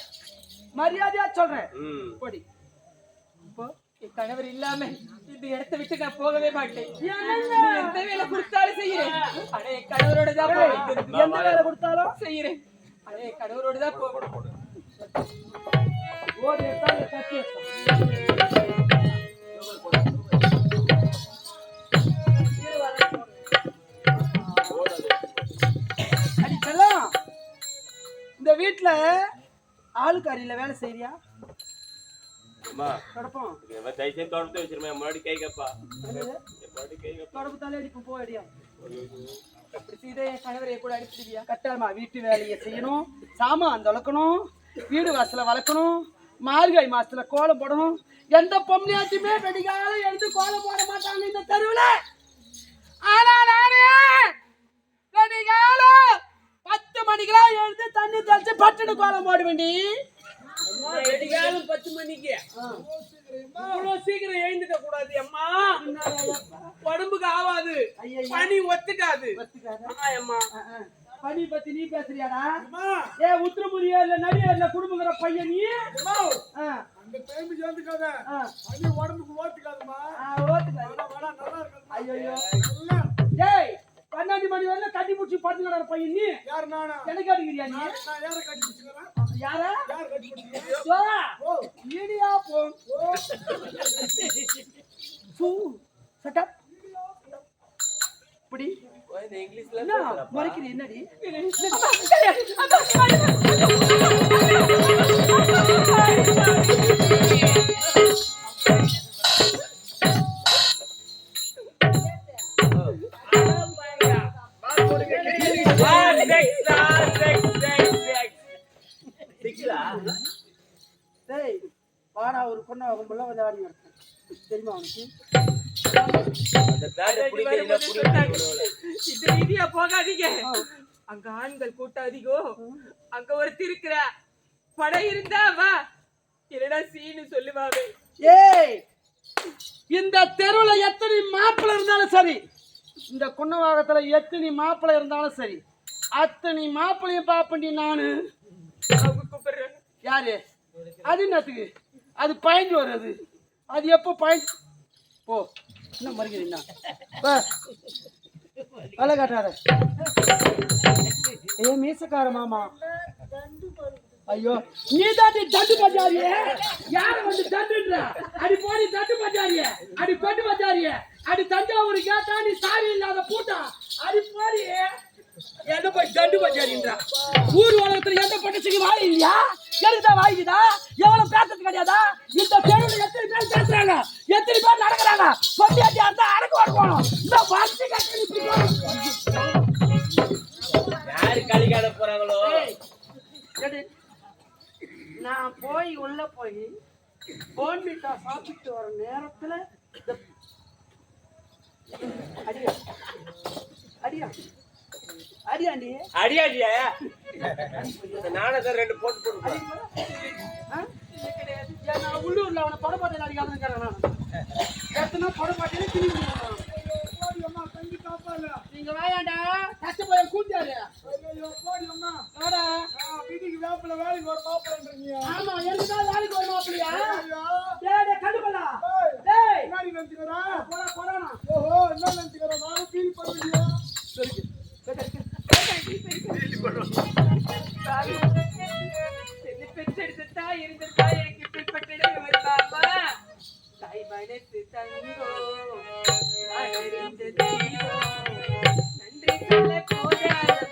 மரியாதையா சொல்றேன் போடி. இப்போ என் கணவர் இல்லாம இந்த இடத்தை விட்டு நான் போகவே மாட்டேன். நீ எந்த வேலை கொடுத்தாலும் செய்யறேன். ஆனா என் கணவரோட தான் போவேன். எந்த வேலை கொடுத்தாலும் செய்யறேன். ஆனா என் கணவரோட தான் போவேன். ஓடி எடுத்தாலும் கட்டி எடுத்தான் அடி செல்லம் இந்த வீட்டுல ஆளுக்காரியில வேலை செய்யறியா அம்மா தொடப்போம் இவன் தைச்சே தொடர்ந்து வச்சிருமே முன்னாடி கை கப்பா முன்னாடி கை கப்பா தொடப்பு தலை அடிப்போம் போ அடியா அப்படி செய்த என் கணவரை கூட அனுப்பிடுவியா? கட்டாயமா வீட்டு வேலையை செய்யணும் சாமான் தொலைக்கணும் வீடு வாசல வளர்க்கணும் மார்கழி மாசத்துல கோலம் போடணும் எந்த பொம்மையாச்சுமே வெடிகாலம் எழுந்து கோலம் போட மாட்டாங்க இந்த தெருவுல ஆனா நானே வெடிகாலம் 10 மணிக்கெல்லாம் எழுந்து தண்ணி தெளிச்சு பட்டுன்னு கோலம் போட வேண்டி வெடிகாலம் 10 மணிக்கு இவ்வளவு சீக்கிரம் எழுந்துக்க கூடாது அம்மா உடம்புக்கு ஆவாது பனி ஒத்துக்காது அம்மா பனி பத்தி நீ பேசுறியாடா ஏ உத்திரமுடியா இல்ல நடிகர்ல குடும்பங்கிற பையன் நீ அந்த டைம் சேர்ந்துக்காத பனி உடம்புக்கு ஓத்துக்காதுமா ஓத்துக்காது ஐயோ டேய் 12 12 மணி வரையில கட்டி பிடிச்சி படுத்துக்கிற பையன் நீ யார் நானா? எனக்கு அடிக்கிறியா நீ நான் யாரை கட்டி பிடிச்சிக்கிறேன்? யாரா யார் கட்டி பிடிச்சிக்கிறேன்? ஓ மீடியா போன் சூ சட்டப் இப்படி இந்த இங்கிலீஷ்ல என்ன மறைக்கிறீ என்னடி டேய் வாடா ஒரு பொண்ணு கும்பல வந்து ஆடி நடக்கும் தெரியுமா உனக்கு அந்த பேட்டை பிடிக்கிறீங்க இந்த ரீதியா போகாதீங்க. அங்க ஆண்கள் கூட்டம் அதிகம். அங்க ஒருத்தி இருக்கிற படை இருந்தா வா, இல்லடா சீனு சொல்லுவாவே. ஏய் இந்த தெருவுல எத்தனை மாப்பிள்ளை இருந்தாலும் சரி, இந்த குன்னவாகத்துல எத்தனை மாப்பிள்ளை இருந்தாலும் சரி, அத்தனை மாப்பிள்ளையும் பாப்பண்டி நானு. அவங்க கூப்பிடுறாங்க. யாரு அது என்னத்துக்கு? அது பயந்து வர்றது. அது எப்போ பயந்து போ என்ன மறுக்கிறீங்க வேலை காட்டாத. ஏ மீசக்கார மாமா, ஐயோ நீ தான் தண்டு பஜாரிய. யார வந்து தண்டுன்ற? அடி போடி தண்டு பஜாரிய, அடி கொண்டு பஜாரிய, அடி தஞ்சாவூர் கேட்டா நீ சாரி இல்லாத பூட்டா. அடி போடி என்ன போய் தண்டு பஜாரின்றா? ஊர் உலகத்துல எந்த பட்டச்சுக்கு வாய் இல்லையா? எதுதான் வாய்க்குதா? எவ்வளவு பேசுறது கிடையாதா? இந்த தெருவில் எத்தனை பேர் பேசுறாங்க, எத்தனை பேர் நடக்கிறாங்க. சொந்தியாட்டி அர்த்தம் அடக்கு வாடுவோம். இந்த வார்த்தை கட்டி யாரு கலிகாட போறாங்களோ. நான் போய் உள்ள போய் போன்விட்டா சாப்பிட்டு வர நேரத்துல அடியா அடியா அடியாண்டி அடியாடியா நானதான் 2 போட்டு போட்டு நான் உள்ளூர்ல அவனை படப்பாட்டையில் அடிக்காதுன்னு நான் எத்தனை படப்பாட்டையில திரும்பி நீங்க வாயாண்டா கஷ்ட போய் கூட்டியாரு. வாடா வீட்டுக்கு வேப்பில வேலைக்கு ஒரு மாப்பிள்ளைன்றீங்க. ஆமா எனக்குதான் வேலைக்கு ஒரு மாப்பிள்ளையா? டேய் கண்டுபலா டேய் என்ன நினைச்சுக்கிறா? கொரோனா ஓஹோ என்ன நினைச்சுக்கிறா? நானும் ஃபீல் பண்ணுவியா? பெற்றெடுத்த தாய் இருந்த தாய் எனக்கு பிற்பட்ட பாபா தாய் மனசு தங்கோ நான் அறிந்த தெய்வம் நன்றி சொல்ல போதாத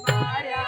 மாறா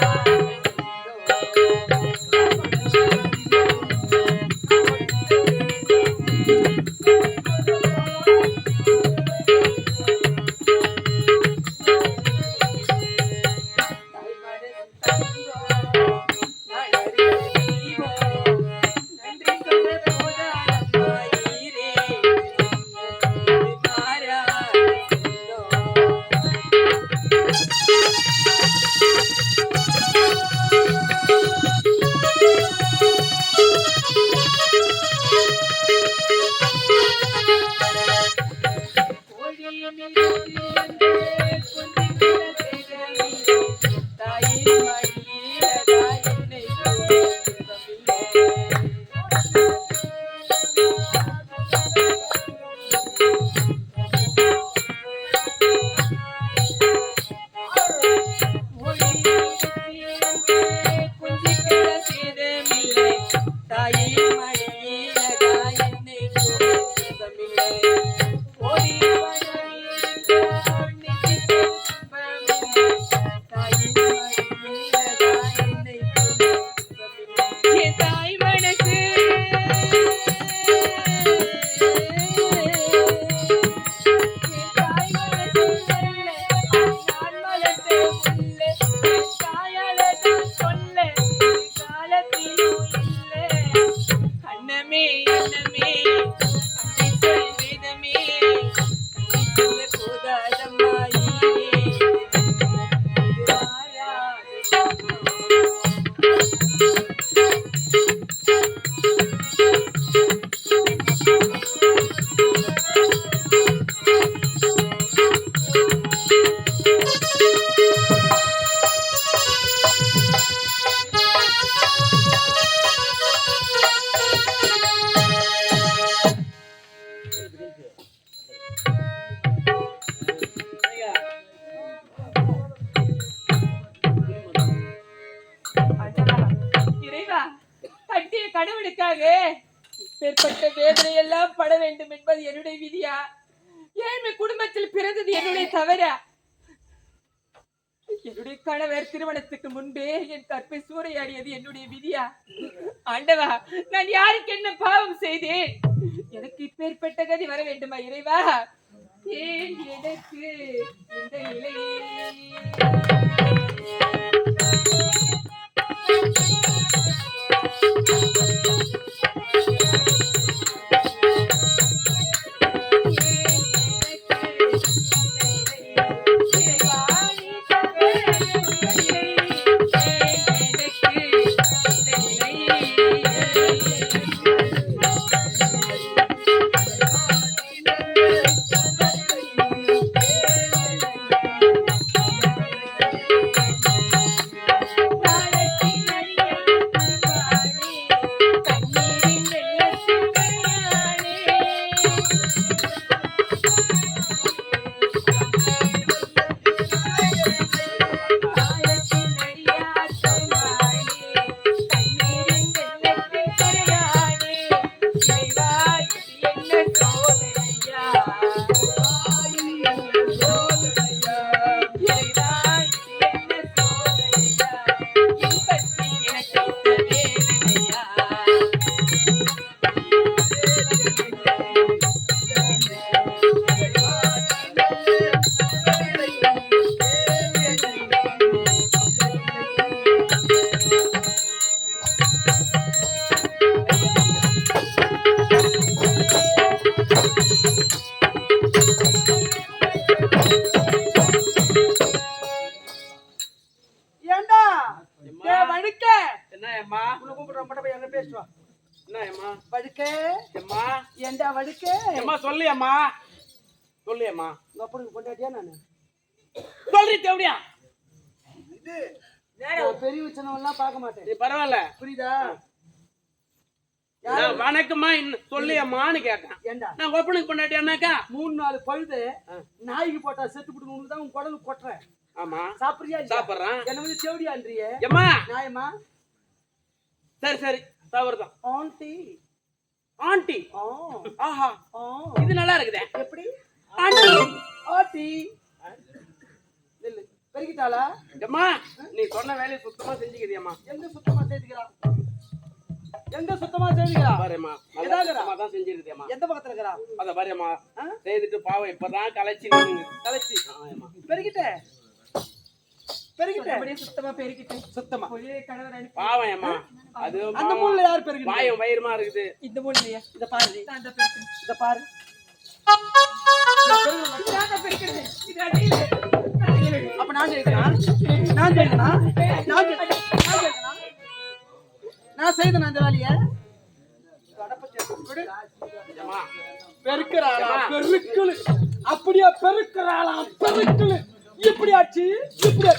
கணவனுக்காக இப்பேற்பட்ட வேதனை எல்லாம் பட வேண்டும் என்பது என்னுடைய விதியா? ஏழ்மை குடும்பத்தில் பிறந்தது என்னுடைய தவறா? என்னுடைய கணவர் திருமணத்துக்கு முன்பே என் கற்பை சூறையாடியது என்னுடைய விதியா? ஆண்டவா, நான் யாருக்கு என்ன பாவம் செய்தேன்? எனக்கு இப்பேற்பட்ட கதி வர வேண்டுமா இறைவா? ஏன் எனக்கு இந்த நிலை? பெரிய உச்சனவெல்லாம் பார்க்க மாட்டேன். பரவாயில்ல, புரியுதா? வணக்கம்மா சொல்லியம்மான்னு கேட்டேன். ஏண்டா நான் ஒப்பனுக்கு பொண்டாட்டியானாக்கா 3-4 பழுது நாய்க்கு போட்டா செத்து போட்டு தான் உன் குடலுக்கு கொட்டுறேன். ஆமா, சாப்பிடுறியா? சாப்பிடுறேன். என்ன வந்து செவடியான்றியே ஏம்மா? நாயம்மா, சரி சரி, தவறுதான். ஆண்டி ஆண்டி, ஆஹா, இது நல்லா இருக்குதே. எப்படி ஆண்டி ஆண்டி பெருகிட்டாளா? ஏம்மா, நீ சொன்ன வேலையை சுத்தமா செஞ்சுக்கிறியம்மா. எங்க சுத்தமா செய்துக்கிறா? எங்க சுத்தமா செய்துக்கிறா? பாருமா, நல்லா சுத்தமா தான் செஞ்சிருக்கியம்மா. எந்த பக்கத்துல இருக்கறா? அத பாருமா, செய்துட்டு பாவம் இப்பதான் கலைச்சி கலைச்சி பெருகிட்டே அப்படியே சுத்தமா பெருக்கிட்டேன். சுத்தமா ஒரே கணவர் அனுப்பி பாவம் ஏம்மா. அது அந்த மூலைல யார் பெருகிட்டு? வாயும் வயிறுமா இருக்குது. இந்த மூலையா? இத பாரு, நான் அந்த பெருக்கேன். இத பாரு. நான் பெருக்கிறேன். இது அடியில. அப்ப நான் செய்யறேன். நான் செய்தேன் அந்த வேலைய. பெருக்கிறாளா? பெருக்குளு. அப்படியே பெருக்கிறாளா? பெருக்குளு. இப்படி ஆச்சு, இப்படி.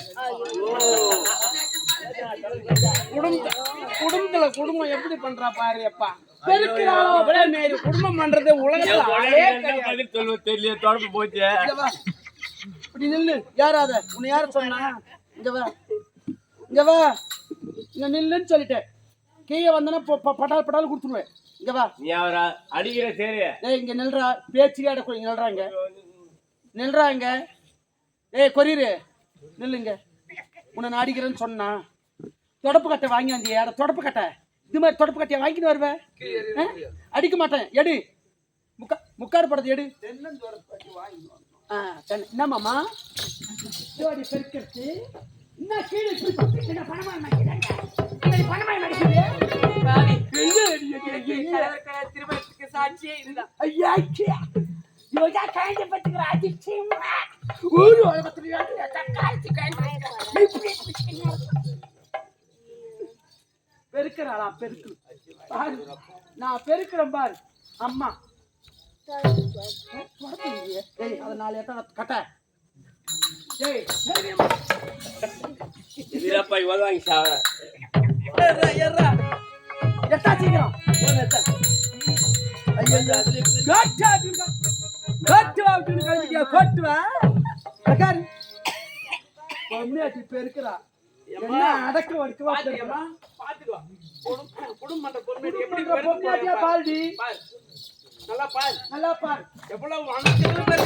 குடும்பத்துல குடும்பம் எப்படி பண்றா பாரு அப்பா. பெருக்கிறாளா? மேரி குடும்பம் பண்றது உலகத்துல தெரியல, தொடர்பு போச்சு. இப்படி நில்லு. யாராத உன்னை யார சொன்னா? இங்க வா, இங்க வா, இங்க நில்லுன்னு சொல்லிட்டேன். கீழே வந்தனா பட்டால் பட்டால் கொடுத்துருவேன். இங்க வா. நீ அவரை அடிக்கிற சரி. ஏய், இங்க நில்றா. பேச்சுக்கே அடக்கும். இங்க நில்றாங்க, நில்றாங்க. ஏய் கொரியரு, நில்லுங்க. உன்னை நான் அடிக்கிறேன்னு சொன்னா தொடப்பு கட்டை வாங்கி வந்தியா? தொடப்பு கட்டை இது மாதிரி தொடப்பு கட்டையை வாங்கிட்டு வருவேன். அடிக்க மாட்டேன். எடு, முக்காடு படத்தை எடு. என்னமாமா பெருக்கிறது? என்ன கீழே திருமணத்துக்கு சாட்சியே இதுதான். பெருக்கிறாளா? பெருக்கு பாரு, நான் பெருக்கிறேன் பாரு. அம்மா அதை 4 எத்தனை கட்ட. வாங்கி சாவ எட்டா சீக்கிரம். பெருக்கிறா? அடக்க வடுக்கவா? பாத்துக்குவா. குடும்பம் பண்ற பொண்ணு எப்படி பொம்மையாட்டியா பால்டி பாரு நல்லா பாரு நல்லா பார். எவ்வளவு அனுசரிச்சு பாரு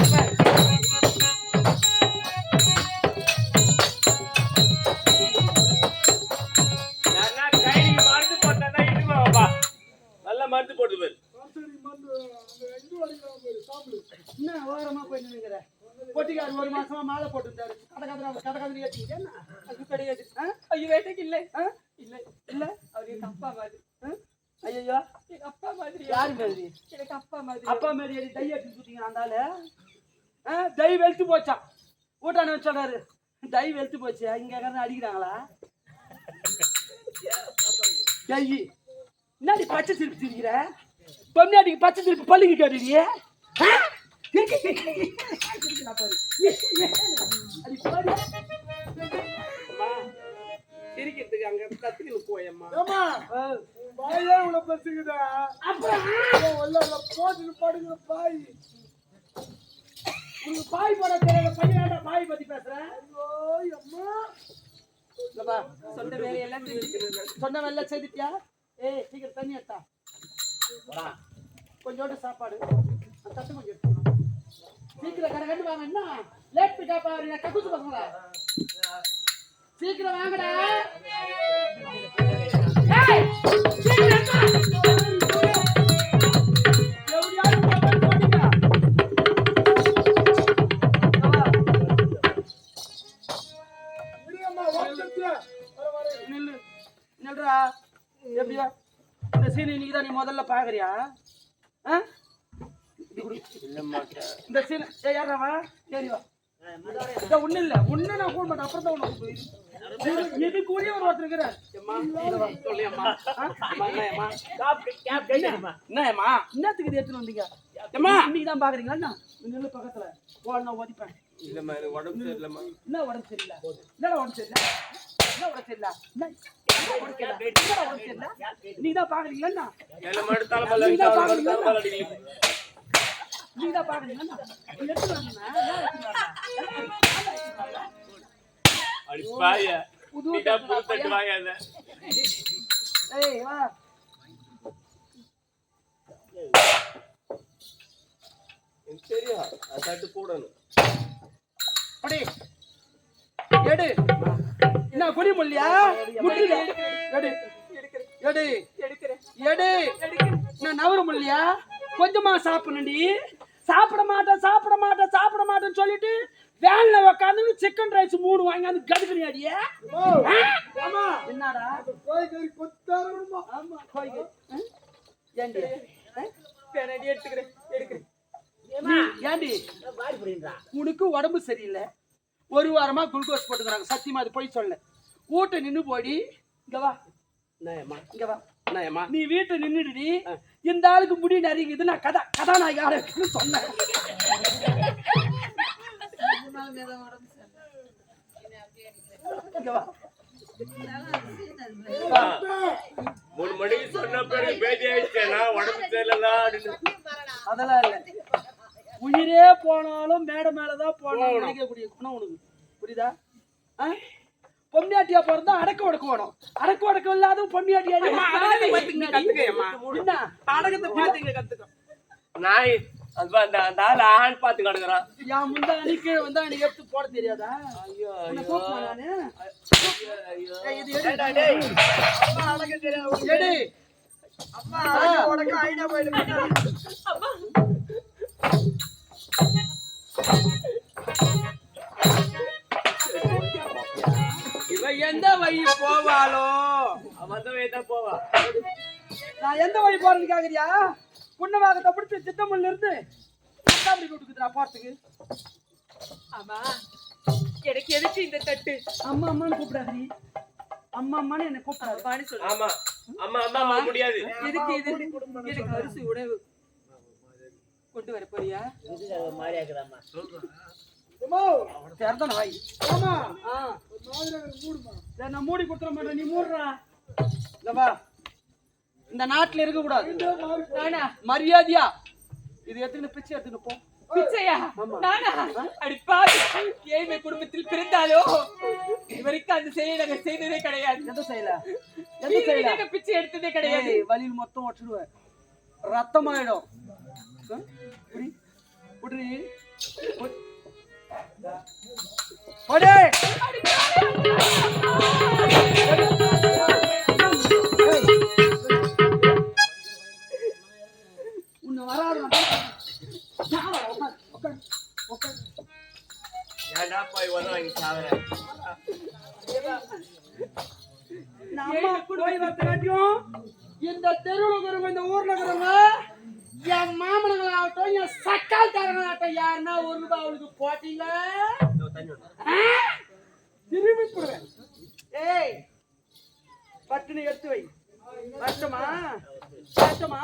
யாருன்னா கைடிக்கு மருந்து போட்டா இடுமாப்பா நல்ல மருந்து போட்டு பாரு என்ன ஓரமா போய் நின்னுங்கிற? பொட்டிக்காரர் 1 மாசமா மாலை போட்டுட்டாரு. கடை ஏற்றிக்கிட்டே என்ன? அது கிடையாது ஐயோ வேட்டைக்கு இல்லை இல்லை இல்ல அவர் எங்க அப்பா மாதிரி ஐயோ எங்க அப்பா மாதிரி யாரு மாதிரி? எனக்கு அப்பா மாதிரி அப்பா மாதிரி டை எடுத்து சுத்தீங்க அந்த ஆளு. டை வெளுத்து போச்சான். ஊட்டான சொல்றாரு டை வெளுத்து போச்சு. இங்க யாரும் அடிக்கிறாங்களா? டை என்னடி பச்சை திருப்பி திரிக்கிற? பொம்னாடிக்கு பச்சை திருப்பி பள்ளிக்கு கேட்டுறியே? சிரிக்கிறதுக்கு அங்க கத்துக்கிட்டு போயம்மா பாயே உள்ள பத்துக்குதா அப்புறம் போட்டு படுகிற பாய் உனக்கு பாய் போட தெரியல பையன் பாய் பத்தி பேசுறேன். அம்மா சொந்த வேலையெல்லாம் செஞ்சுக்கிறேன் சொன்ன வெள்ள செய்திட்டியா? ஏய் சீக்கிரம் தண்ணி எடுத்தா கொஞ்சோண்டு சாப்பாடு தட்டு கொஞ்சம் எடுத்துக்கணும். சீக்கிரம் கடை கண்டு வாங்க. என்ன லேட் பிக்கா பாருங்க கக்கூசு பசங்களா சீக்கிரம் வாங்கடா. ஏய் சீக்கிரம் எடுத்தா எப்படியாவது போட்டு போடுங்க. இடியம்மா வாங்கத்தியா நில்லு நில்றா. எப்படியா இந்த சீன் இன்னைக்கு தான் நீ முதல்ல பாக்குறியா? இந்த சீன் யாராவா சரி வா. ஒண்ணு இல்ல ஒண்ணு நான் கூட மாட்டேன். அப்புறம் தான் உனக்கு இது கூடிய ஒரு ஒருத்தர் இருக்கிறேன். என்னம்மா என்னத்துக்கு இது எடுத்துன்னு வந்தீங்க? இன்னைக்கு தான் பாக்குறீங்களா? நெல்லு பக்கத்துல நான் ஒதிப்பேன். இல்லம்மா எனக்கு உடம்பு சரியில்லைம்மா என்ன உடம்பு சரியில்லை? என்ன உடம்பு சரியில்லை? என்ன உடம்பு சரியில்லை? நீ தான் பாக்குறீங்களா? என்ன மட்டும் தலைமல்ல அடிக்கல நீ தான் பாக்குறீங்களா? அடி பாய நீடா புடிச்சிட்டு வாயாத ஏய் வா எனக்கு தெரியும் அசாட்டு போடணும் அடி எடு என்ன குடி முள்ளியா முட்டில எடு எடு எடுக்கிறேன் எடு நான் நவர முள்ளியா கொஞ்சமா சாப்பிடணும்டி. சாப்பிட மாட்டேன்னு சொல்லிட்டு வேன்ல உட்காந்து சிக்கன் ரைஸ் 3 வாங்கி கடுக்குறியாடியே? என்னடா கோயிக்கறி கொத்தாரணுமா ஆமா கோயிக்கறி ஏண்டி பேனடி எடுக்கிறேன் ஏண்டி உனக்கு உடம்பு சரியில்லை. 1 வாரமா குளுக்கோஸ் போட்டுக்கிறாங்க. சத்தியமா அது போய் சொல்ல. வீட்டை நின்று போடி. இங்க வா இங்க வா. நீ வீட்டை நின்னுடுடி. இந்த ஆளுக்கு முடி நிறையுது. நான் கதாநாயகி சொன்னேன். இங்க வா. 3 மணிக்கு சொன்ன பிறகு பேதி ஆயிடுச்சேனா உடம்பு சரியில்லை அப்படின்னு அதெல்லாம் இல்ல. உயிரே போனாலும் மேடை மேலதான் போனாலும் நினைக்கக்கூடிய குணம் உனக்கு புரியுதா? பொம்மியாட்டியா பிறந்தா அடக்க ஒடக்கம் வேணும். அடக்க ஒடக்கம் இல்லாத பொம்மியாட்டியா என்ன நாடகத்தை பாத்தீங்க கத்துக்க நாய் அந்த ஆள் ஆண் பார்த்து கிடக்குறான். என் முந்தா அன்னைக்கு வந்தா எனக்கு எடுத்து போட தெரியாதா? ஐயோ உன்னை கூப்பிடுமா நானு? ஏய், இது எடு. எடு. இவ எந்த வழி போவாளோ அவன் தான் வேதான் போவா. நான் எந்த வழி போறேன்னு கேக்குறியா? புண்ணவாகத்தை பிடிச்சி சித்தமல்ல இருந்து அப்படி கொடுக்குறா போறதுக்கு. ஆமா எனக்கு எதுக்கு இந்த தட்டு? அம்மா அம்மான்னு கூப்பிடாதீ. அம்மா அம்மான்னு என்ன கூப்பிடாது. பான்னு சொல்லு. ஆமா அம்மா அம்மா முடியாது. எதுக்கு இது? எனக்கு அரிசி உணவு கொண்டு வர போறியா? திறந்தான வாய். ஆமா நான் மூடி கொடுத்துட மாட்டேன். நீ மூடுறா. இல்லவா இந்த நாட்டுல இருக்க கூடாது. மரியாதையா இது எடுத்துன்னு பிச்சை எடுத்துன்னு போ. பிச்சையா நானா அடிப்பாவி ஏழ்மை குடும்பத்தில் பிறந்தாலோ இவருக்கு அந்த செயலை நாங்க செய்ததே கிடையாது. எந்த செய்யல எந்த செய்யல நாங்க பிச்சை எடுத்ததே கிடையாது. வலியில் மொத்தம் ஒட்டுடுவேன், ரத்தமாயிடும். புடி போடே. உன்னை வராது ஏன்டா போய் வருவாங்க சாவறேன். நம்ம போய் வரக்காட்டியும் இந்த தெருவுல இருக்கிறவங்க, இந்த ஊர்ல இருக்கிறவங்க, என் மாமனங்களாகட்டும், என் சக்கால்காரங்களாகட்டும், யாருன்னா ₹1 அவளுக்கு போட்டீங்க திரும்பி போடுவேன். ஏய் பட்டினி எடுத்து வை. கஷ்டமா கஷ்டமா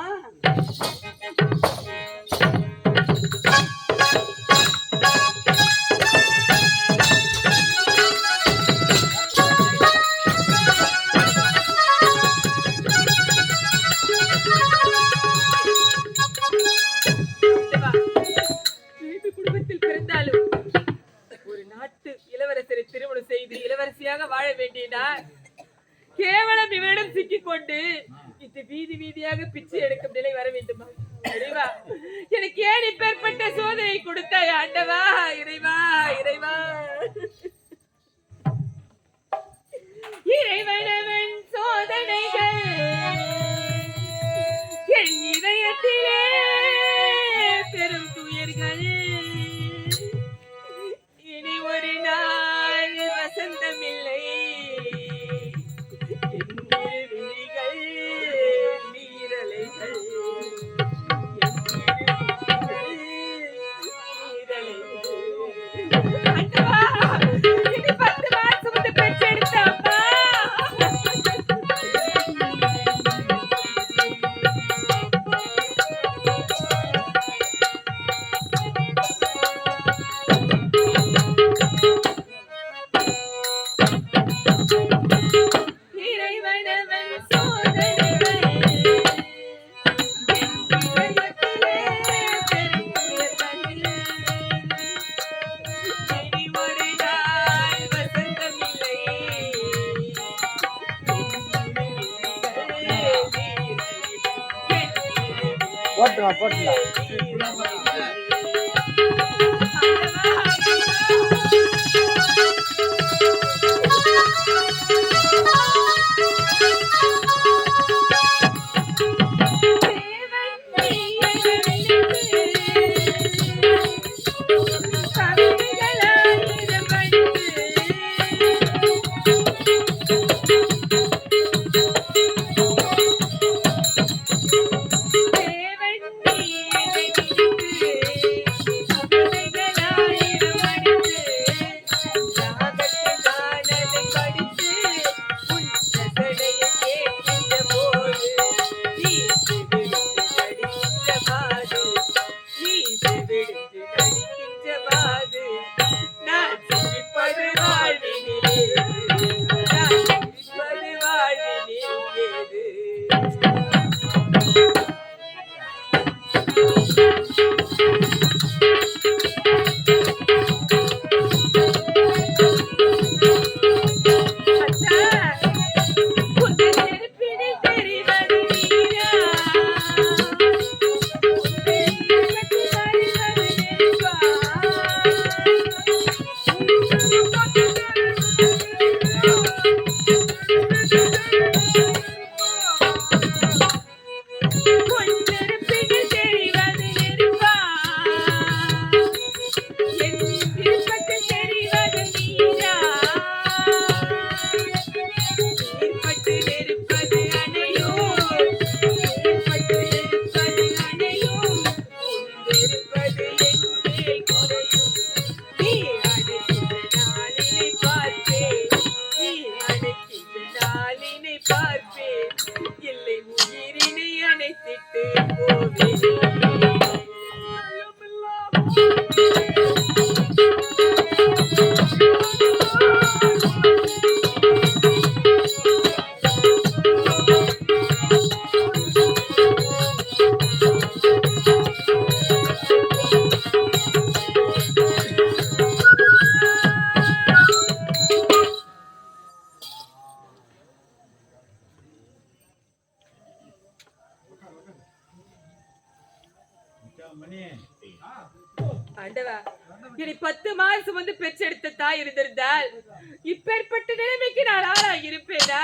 திருமணம் செய்து இளவரசியாக வாழ வேண்டியதால் கேவலம் இவரிடம் சிக்கிக் கொண்டு இந்த வீதி வீதியாக பிச்சை எடுக்கும் நிலை வர வேண்டுமா? இறைவா, எனக்கு ஏன் இப்பேற்பட்ட சோதனை கொடுத்தாய் ஆண்டவா? இறைவா இறைவா, இறைவனவன் சோதனைகள் என் இதயத்திலே பெரும் துயர்கள். இனி ஒரு நாள் வசந்தமில்லை, என் விழிகள் நீரலைகள், ஆண்டவா, இனி 10 மாசம் வந்து பெற்றெடுத்த அம்மா. இறைவனவன் சோதனைகள் என் இதயத்திலே பெரும் துயர்கள். இனி ஒரு நாள் வசந்தமில்லை, ஆண்டவா, இனி 10 மாசம் வந்து பெற்றெடுத்த தாய் இருந்திருந்தால் இப்பேற்பட்ட நிலைமைக்கு நான் ஆளாகி இருப்பேனா?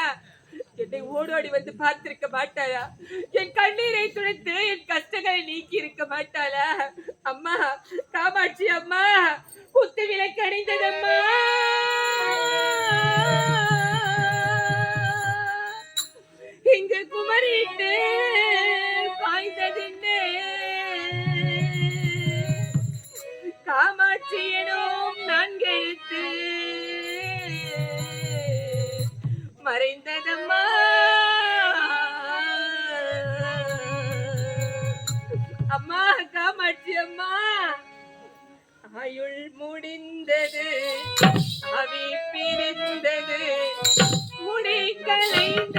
என்னை ஓடோடி வந்து பார்த்திருக்க மாட்டாளா? என் கண்ணீரை துடைத்து என் கஷ்டங்களை நீக்கி இருக்க மாட்டாளா? அம்மா காமாட்சி அம்மா, குத்து விளக்கு அடைந்ததம்மா. இங்கு குமரிட்டு பாய்ந்ததின்னு காமாட்சி எனும் நான்கெழுத்து மறைந்ததம்மா. அம்மா காமாட்சி அம்மா, ஆயுள் முடிந்தது, அவி பிரிந்தது, முடி கலைந்த